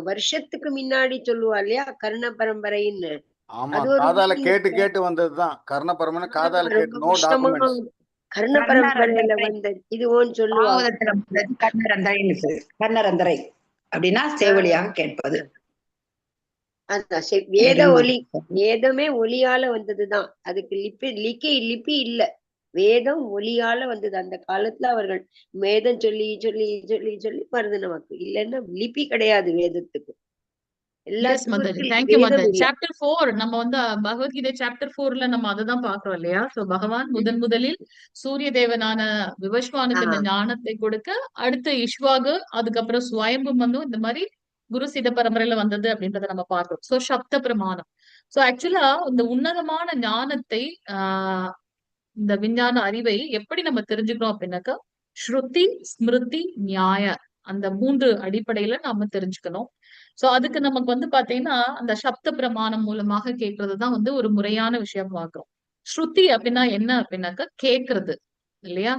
வருஷத்துக்கு முன்னாடி சொல்லுவா இல்லையா கர்ண பரம்பரைன்னு. ஆமா, காதால கேட்டு கேட்டு வந்ததுதான் கர்ண பரம்பரை. காதால கேட்டு, நோ டாக்குமெண்ட்ஸ். கர்ண பரம்பரையில வந்த இதுவோன்னு சொல்லுவாங்க. கர்ணரந்தரை அப்படின்னா சேவலியாக கேட்பது. அதான் வேத ஒலி, வேதமே ஒலியால வந்ததுதான். அதுக்கு லிபி இல்ல, வேதம் ஒலியால வந்தது. அந்த காலத்துல அவர்கள் வேதம் சொல்லி சொல்லி சொல்லி சொல்லி வருது நமக்கு. இல்லைன்னா லிபி கிடையாது வேதத்துக்கு. சாப்டர் 4 நம்ம வந்து பகவத்கீதை சாப்டர் 4ல நம்ம அததான் பாக்குறோம் இல்லையா. சோ பகவான் முதலில் சூரிய தேவனான விவஸ்வானுக்கு இந்த ஞானத்தை கொடுக்க, அடுத்து இஷ்வாகு, அதுக்கப்புறம் ஸ்வயம்பு மனு, இந்த மாதிரி குரு சீட பரம்பரையில வந்தது அப்படின்றத நம்ம பார்க்கிறோம். சோ சப்த பிரமாணம். சோ ஆக்சுவலா இந்த உன்னதமான ஞானத்தை, இந்த விஞ்ஞான அறிவை எப்படி நம்ம தெரிஞ்சுக்கிறோம் அப்படின்னாக்கா, ஸ்ருதி, ஸ்மிருதி, நியாய, அந்த 3 அடிப்படையில நாம தெரிஞ்சுக்கணும். சோ அதுக்கு நமக்கு வந்து பாத்தீங்கன்னா அந்த சப்த பிரமாணம் மூலமாக கேட்கறதுதான் வந்து ஒரு முறையான விஷயம் பார்க்கிறோம். ஸ்ருதி அப்படின்னா என்ன அப்படின்னாக்கா கேட்கறது இல்லையா.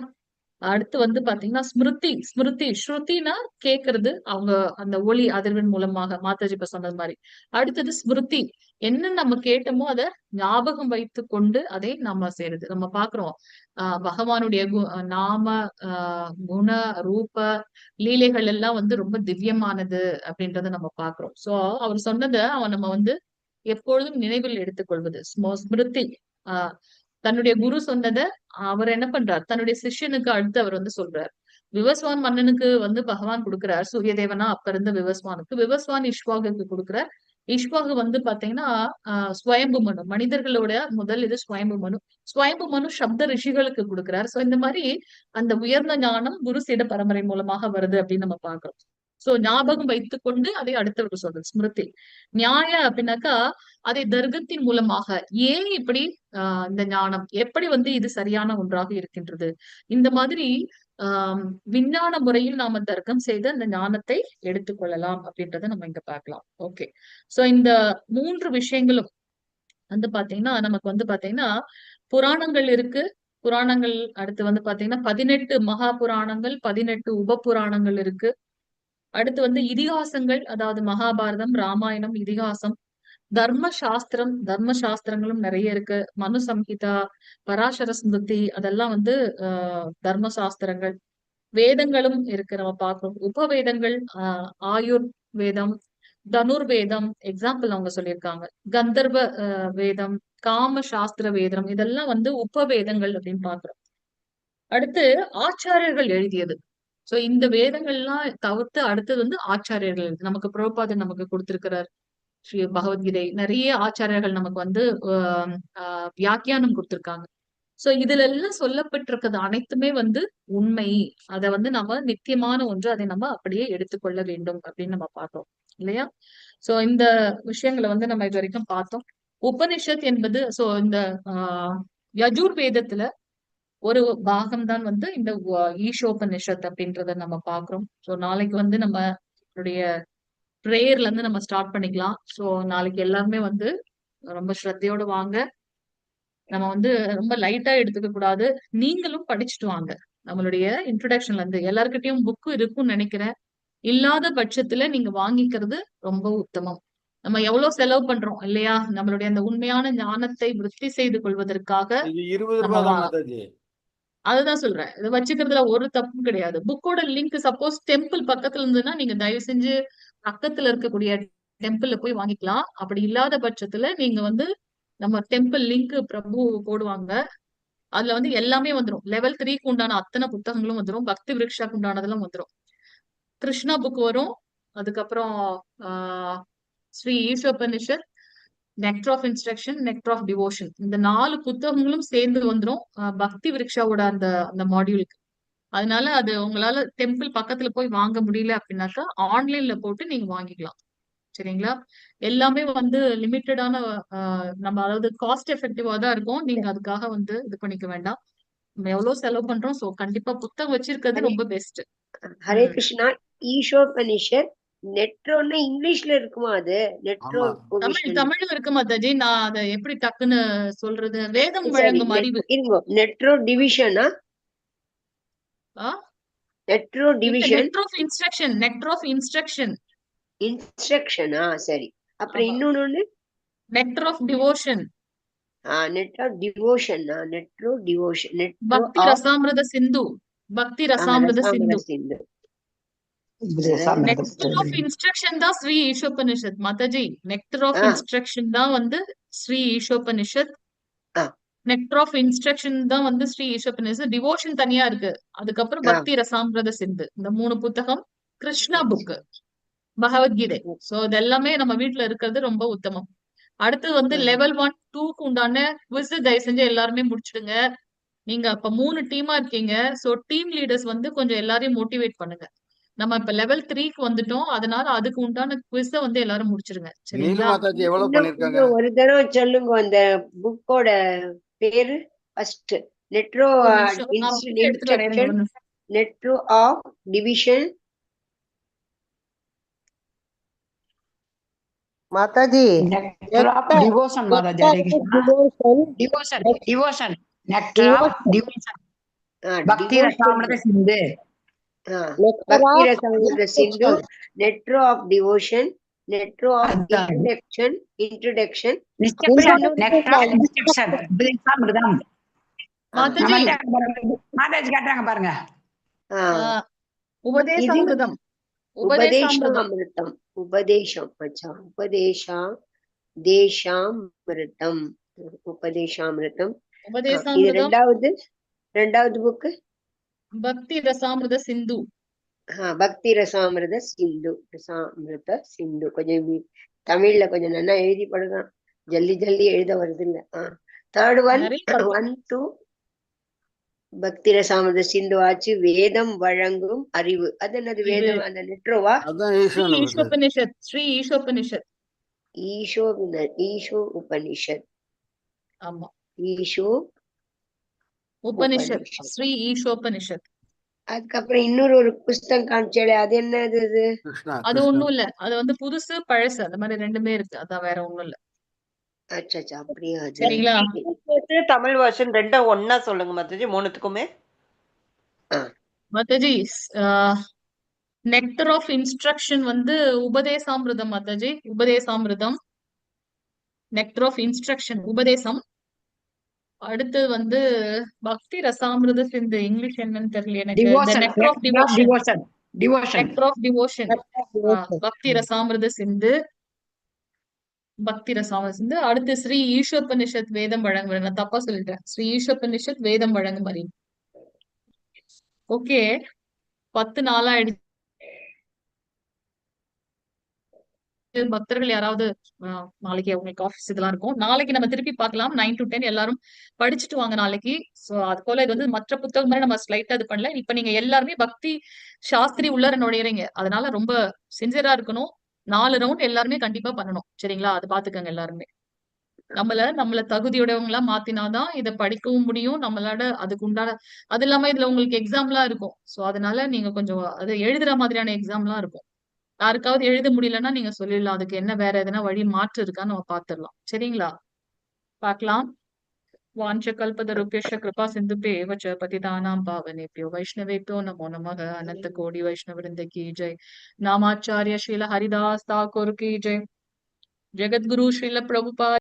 அடுத்து வந்து பாத்தீங்கன்னா ஸ்மிருதி, ஸ்ருதினா கேட்கறது, அவங்க அந்த ஒளி அதிர்வின் மூலமாக, மாதாஜி இப்ப சொன்னது மாதிரி. அடுத்தது ஸ்மிருதி, என்ன நம்ம கேட்டோமோ அதை ஞாபகம் வைத்து கொண்டு அதை நம்ம செய்யறது. நம்ம பாக்குறோம் பகவானுடைய நாம, குண, ரூப, லீலைகள் எல்லாம் வந்து ரொம்ப திவ்யமானது அப்படின்றத நம்ம பாக்குறோம். சோ அவர் சொன்னதை நம்ம வந்து எப்பொழுதும் நினைவில் எடுத்துக்கொள்வது ஸ்மிருதி. தன்னுடைய குரு சொன்னதை அவர் என்ன பண்றார், தன்னுடைய சிஷ்யனுக்கு அடுத்து அவர் வந்து சொல்றார். விவஸ்வான் மன்னனுக்கு வந்து பகவான் கொடுக்கிறார், சூரிய தேவனா அப்ப இருந்த விவஸ்வானுக்கு. விவஸ்வான் இஷ்வாகுக்கு கொடுக்கிறார். இஷ்வாகு வந்து பாத்தீங்கன்னா ஸ்வயம்பு மனு, மனிதர்களோட முதல் இது ஸ்வயம்பு மனு. ஸ்வயம்பு மனு சப்த ரிஷிகளுக்கு கொடுக்கிறார். சோ இந்த மாதிரி அந்த உயர்ந்த ஞானம் குரு சீட பரம்பரை மூலமாக வருது அப்படின்னு நம்ம பாக்குறோம். சோ ஞாபகம் வைத்துக் கொண்டு அதை அடுத்தவருக்கு சொல்றது ஸ்மிருதி. நியாய அப்படின்னாக்கா அதை தர்க்கத்தின் மூலமாக, ஏன் இப்படி இந்த ஞானம் எப்படி வந்து இது சரியான ஒன்றாக இருக்கின்றது, இந்த மாதிரி விஞ்ஞான முறையில் நாம தர்க்கம் செய்து அந்த ஞானத்தை எடுத்துக்கொள்ளலாம் அப்படின்றத நம்ம இங்க பார்க்கலாம். ஓகே, சோ இந்த 3 விஷயங்களும் வந்து பாத்தீங்கன்னா நமக்கு வந்து பாத்தீங்கன்னா புராணங்கள் இருக்கு. புராணங்கள் அடுத்து வந்து பாத்தீங்கன்னா 18 மகா புராணங்கள், 18 உப புராணங்கள் இருக்கு. அடுத்து வந்து இதிகாசங்கள், அதாவது மகாபாரதம், ராமாயணம், இதிகாசம், தர்ம சாஸ்திரங்களும் நிறைய இருக்கு. மனு சம்ஹிதா, பராசர ஸ்மிருதி, அதெல்லாம் வந்து தர்ம சாஸ்திரங்கள். வேதங்களும் இருக்கு, நம்ம பார்க்கிறோம். உபவேதங்கள், ஆயுர் வேதம், தனுர்வேதம் எக்ஸாம்பிள் அவங்க சொல்லியிருக்காங்க. கந்தர்வ வேதம், காம சாஸ்திர வேதம், இதெல்லாம் வந்து உபவேதங்கள் அப்படின்னு பாக்குறோம். அடுத்து ஆச்சாரியர்கள் எழுதியது. சோ இந்த வேதங்கள்லாம் தவிர்த்து அடுத்தது வந்து ஆச்சாரியர்கள் எழுது. நமக்கு பிரபுபாதர் நமக்கு கொடுத்திருக்கிறார் ஸ்ரீ பகவத்கீதை. நிறைய ஆச்சாரியர்கள் நமக்கு வந்து வியாக்கியானம் கொடுத்திருக்காங்க. சோ இதுல எல்லாம் சொல்லப்பட்டிருக்கிறது அனைத்துமே வந்து உண்மை. அதை வந்து நம்ம நித்தியமான ஒன்று, அதை நம்ம அப்படியே எடுத்துக்கொள்ள வேண்டும் அப்படின்னு நம்ம பார்த்தோம் இல்லையா. சோ இந்த விஷயங்களை வந்து நம்ம இது வரைக்கும் பார்த்தோம். உபனிஷத் என்பது, சோ இந்த யஜுர் வேதத்துல ஒரு பாகம் தான் வந்து இந்த ஈஷோபனிஷத் அப்படின்றத நம்ம பாக்குறோம். சோ நாளைக்கு வந்து நம்மளுடைய பிரேயர்ல இருந்து நம்ம ஸ்டார்ட் பண்ணிக்கலாம். சோ நாளைக்கு எல்லாருமே வந்து ரொம்ப ஸ்ரத்தையோட வாங்க. நம்ம வந்து ரொம்ப லைட்டா எடுத்துக்க கூடாது. நீங்களும் படிச்சுட்டு வாங்க. நம்மளுடைய இன்ட்ரோடக்ஷன்ல இருந்து எல்லாருக்கிட்டையும் புக்கு இருக்கும்னு நினைக்கிறேன். இல்லாத பட்சத்துல நீங்க வாங்கிக்கிறது ரொம்ப உத்தமம். நம்ம எவ்வளவு செலவு பண்றோம் இல்லையா? நம்மளுடைய அந்த உண்மையான ஞானத்தை விருத்தி செய்து கொள்வதற்காக இது 20 நம்ம ரூபாய் தான் மாதாஜி. அதுதான் சொல்றேன். இது வச்சுக்கிறதுல ஒரு தப்பும் கிடையாது. புக்கோட லிங்க் சப்போஸ் டெம்பிள் பக்கத்துல இருந்ததுன்னா நீங்க தயவு செஞ்சு பக்கத்துல இருக்கக்கூடிய டெம்பிள்ல போய் வாங்கிக்கலாம். அப்படி இல்லாத பட்சத்துல நீங்க வந்து நம்ம டெம்பிள் லிங்க் பிரபு போடுவாங்க. அதுல வந்து எல்லாமே வந்துரும். லெவல் 3க்கு உண்டான அத்தனை புத்தகங்களும் வந்துரும். பக்தி விருக்ஷாக்கு உண்டானதெல்லாம் வந்துரும். கிருஷ்ணா புக் வரும். அதுக்கப்புறம் ah Shri Ishopanishad, nectar of instruction, nectar of devotion, இந்த 4 புத்தகங்களும் சேர்ந்து வந்துரும் பக்தி விருக்ஷாவோட அந்த அந்த மாடியூலுக்கு. அதனால அது உங்களால டெம்பிள் பக்கத்துல போய் வாங்க முடியல அப்படின்னாக்கா ஆன்லைன்ல போட்டு நீங்க வாங்கிக்கலாம். சரிங்களா? எல்லாமே வந்து லிமிட்டடான நம்ம அதாவது காஸ்ட் எஃபெக்டிவா தான் இருக்கும். நீங்க அதுக்காக வந்து இது பண்ணிக்க வேண்டாம். நம்ம எவ்வளவு செலவு பண்றோம். சோ கண்டிப்பா புத்தகம் வச்சிருக்கிறது ரொம்ப பெஸ்ட். ஹரே கிருஷ்ணா. ஈஷோபனிஷத் நெட்ரோன்னா இங்கிலீஷ்ல இருக்குமா? அது நெட்ரோ தமிழ்ல இருக்கு மாதாஜி. நான் அதை எப்படி டக்குன்னு சொல்றது? வேதம் சரி, வழங்கும் அறிவு. இருங்க. நெட்ரோ டிவிஷனா? நெட்ரோ division, nectar of instruction, nectar of instruction. இன்ஸ்ட்ரக்ஷனா? சரி. அப்புறம் இன்னொன்னு nectar of devotion. Net of டிவோஷனா? நெட்ரோ டிவோஷன், நெட்ரோ Bhakti Rasamrita Sindhu, Bhakti Rasamrita Sindhu. Sindhu. Nectar of instruction தான் Shri Ishopanishad Mataji. Nectar of instruction தான் வந்து Shri Ishopanishad. Nectar of instruction தான் வந்து ஸ்ரீ ஈஷோபனிஷத். டிவோஷன் தனியா இருக்கு. அதுக்கப்புறம் பக்தி ரசாமிரத சிந்து. இந்த 3 புத்தகம் கிருஷ்ணா புக், பகவத்கீதை. சோ இது எல்லாமே நம்ம வீட்டுல இருக்கிறது ரொம்ப உத்தமம். அடுத்து வந்து லெவல் 1, 2க்கு உண்டான குவிஸ் தயவு செஞ்சு எல்லாருமே முடிச்சிடுங்க. நீங்க அப்ப 3 டீமா இருக்கீங்க. சோ டீம் லீடர்ஸ் வந்து கொஞ்சம் எல்லாரையும் மோட்டிவேட் பண்ணுங்க. நம்ம இப்ப லெவல் 3க்கு வந்துட்டோம். அதனால அதுக்கு உண்டான குவிஸ வந்து எல்லாரும் முடிச்சிருங்க. சரிங்களா? மாதாஜி எவ்வளவு பண்ணிருக்காங்க? ஒரு தடவை சொல்லுங்க அந்த புக்கோட பேரு. ஃபர்ஸ்ட் நெட்ரோ இன்ஸ்ட்ரக்ஷன், நெட்ரோ of division. Mataji devotion Mataji. Hare Krishna. Devotion, devotion, nectar of devotion, Bhakti Rasamrita Sindhu. Bhakti Rasamrita Sindhu, நெட்ரோ ஆஃப் டிவோஷன், நெட்ரோ of introduction, introduction, nectar of instruction, Upadeshamrita. Mataji காட்டுறாங்க பாருங்க. உபதேசாமிர்தம், உபதேசாமிர்தம், உபதேசம். அச்சா, தேசாமிர்தம், உபதேசாமிர்தம். இது ரெண்டாவது புக்கு பக்தி ரசாமிரத சிந்து. பக்தி ரசாமிரத சிந்து, ரசாமிரத சிந்து. கொஞ்சம் தமிழ்ல கொஞ்சம் நல்லா எழுதி படுங்க. ஜல்லி ஜல்லி எழுத வருது இல்ல. தேர்ட் 1, 2 பக்தி ரசாமிரத சிந்து ஆச்சு. வேதம் வழங்கும் அறிவு. அது என்னது வேதம்? அந்த நெட்ரோவா? ஈஷோபனிஷத், ஸ்ரீ ஈஷோபனிஷத். ஈஷோ உபனிஷத். ஆமா, ஈஷோ உபனிஷத், ஸ்ரீ ஈஷோபனிஷத். அதுக்கப்புறம் இன்னொரு புஸ்தகம் காமிச்சாலே, அது என்னது? அது ஒண்ணும் இல்ல. அது வந்து புதுசு பழசு அந்த மாதிரி ரெண்டுமே இருக்கு. அதான், வேற ஒண்ணும் இல்ல. அச்சா, அப்படியா? சரிங்களா? தமிழ் வெர்ஷன் ரெண்டும் ஒன்னா சொல்லுங்க மாதாஜி, 3த்துக்குமே. மாதாஜி நெக்டர் ஆஃப் இன்ஸ்ட்ரக்ஷன் வந்து Upadeshamrita Mataji. Upadeshamrita, nectar of instruction உபதேசம். அடுத்து வந்து பக்தி ரசாமிரத சிந்து. இங்கிலீஷ் என்னன்னு தெரியல எனக்கு. Nectar of devotion, nectar of devotion, Bhakti Rasamrita Sindhu, Bhakti Rasamrita சிந்து. அடுத்து ஸ்ரீ ஈஷோபனிஷத் வேதம் வழங்கும். நான் தப்பா சொல்லிட்டேன். ஸ்ரீ ஈஷோபனிஷத் வேதம் வழங்கும் அறிவு. ஓகே, 10 நாளா ஆயிடுச்சு. பக்தர்கள் யாராவது நாளைக்கு அவங்களுக்கு ஆஃபீஸ் இதெல்லாம் இருக்கும். நாளைக்கு நம்ம திருப்பி பார்க்கலாம். 9 to 10 எல்லாரும் படிச்சுட்டு வாங்க நாளைக்கு. சோ அது போல இது வந்து மற்ற புத்தகம் மாதிரி நம்ம ஸ்லைட்டா இது பண்ணல. இப்ப நீங்க எல்லாருமே பக்தி சாஸ்திரி உள்ளர நுழையறீங்க. அதனால ரொம்ப சின்சியரா இருக்கணும். 4 ரவுண்ட் எல்லாருமே கண்டிப்பா பண்ணணும். சரிங்களா? அது பாத்துக்கங்க எல்லாருமே. நம்மள தகுதியுடையவங்களா மாத்தினாதான் இதை படிக்கவும் முடியும். நம்மளால அதுக்கு உண்டான அது இல்லாம இதுல உங்களுக்கு எக்ஸாம்லாம் இருக்கும். சோ அதனால நீங்க கொஞ்சம் அதை எழுதுற மாதிரியான எக்ஸாம்லாம் இருக்கும். யாருக்காவது எழுத முடியலன்னா நீங்க சொல்லிடலாம். அதுக்கு என்ன வேற எதனா வழி மாற்று இருக்கான்னு நம்ம பாத்துடலாம். சரிங்களா? பார்க்கலாம். வாஞ்ச கல்பதருப்யஷ கிருபா சிந்துபே வச்ச பதிதானாம் பாவனேப்யோ வைஷ்ணவேப்யோ நமோ நமக. அனந்த கோடி வைஷ்ணவ விருந்த கி ஜெய். நாமாச்சாரிய ஸ்ரீல ஹரிதாஸ் தாக்கூர் கி ஜெய். ஜெகத்குரு ஸ்ரீல பிரபுபாத்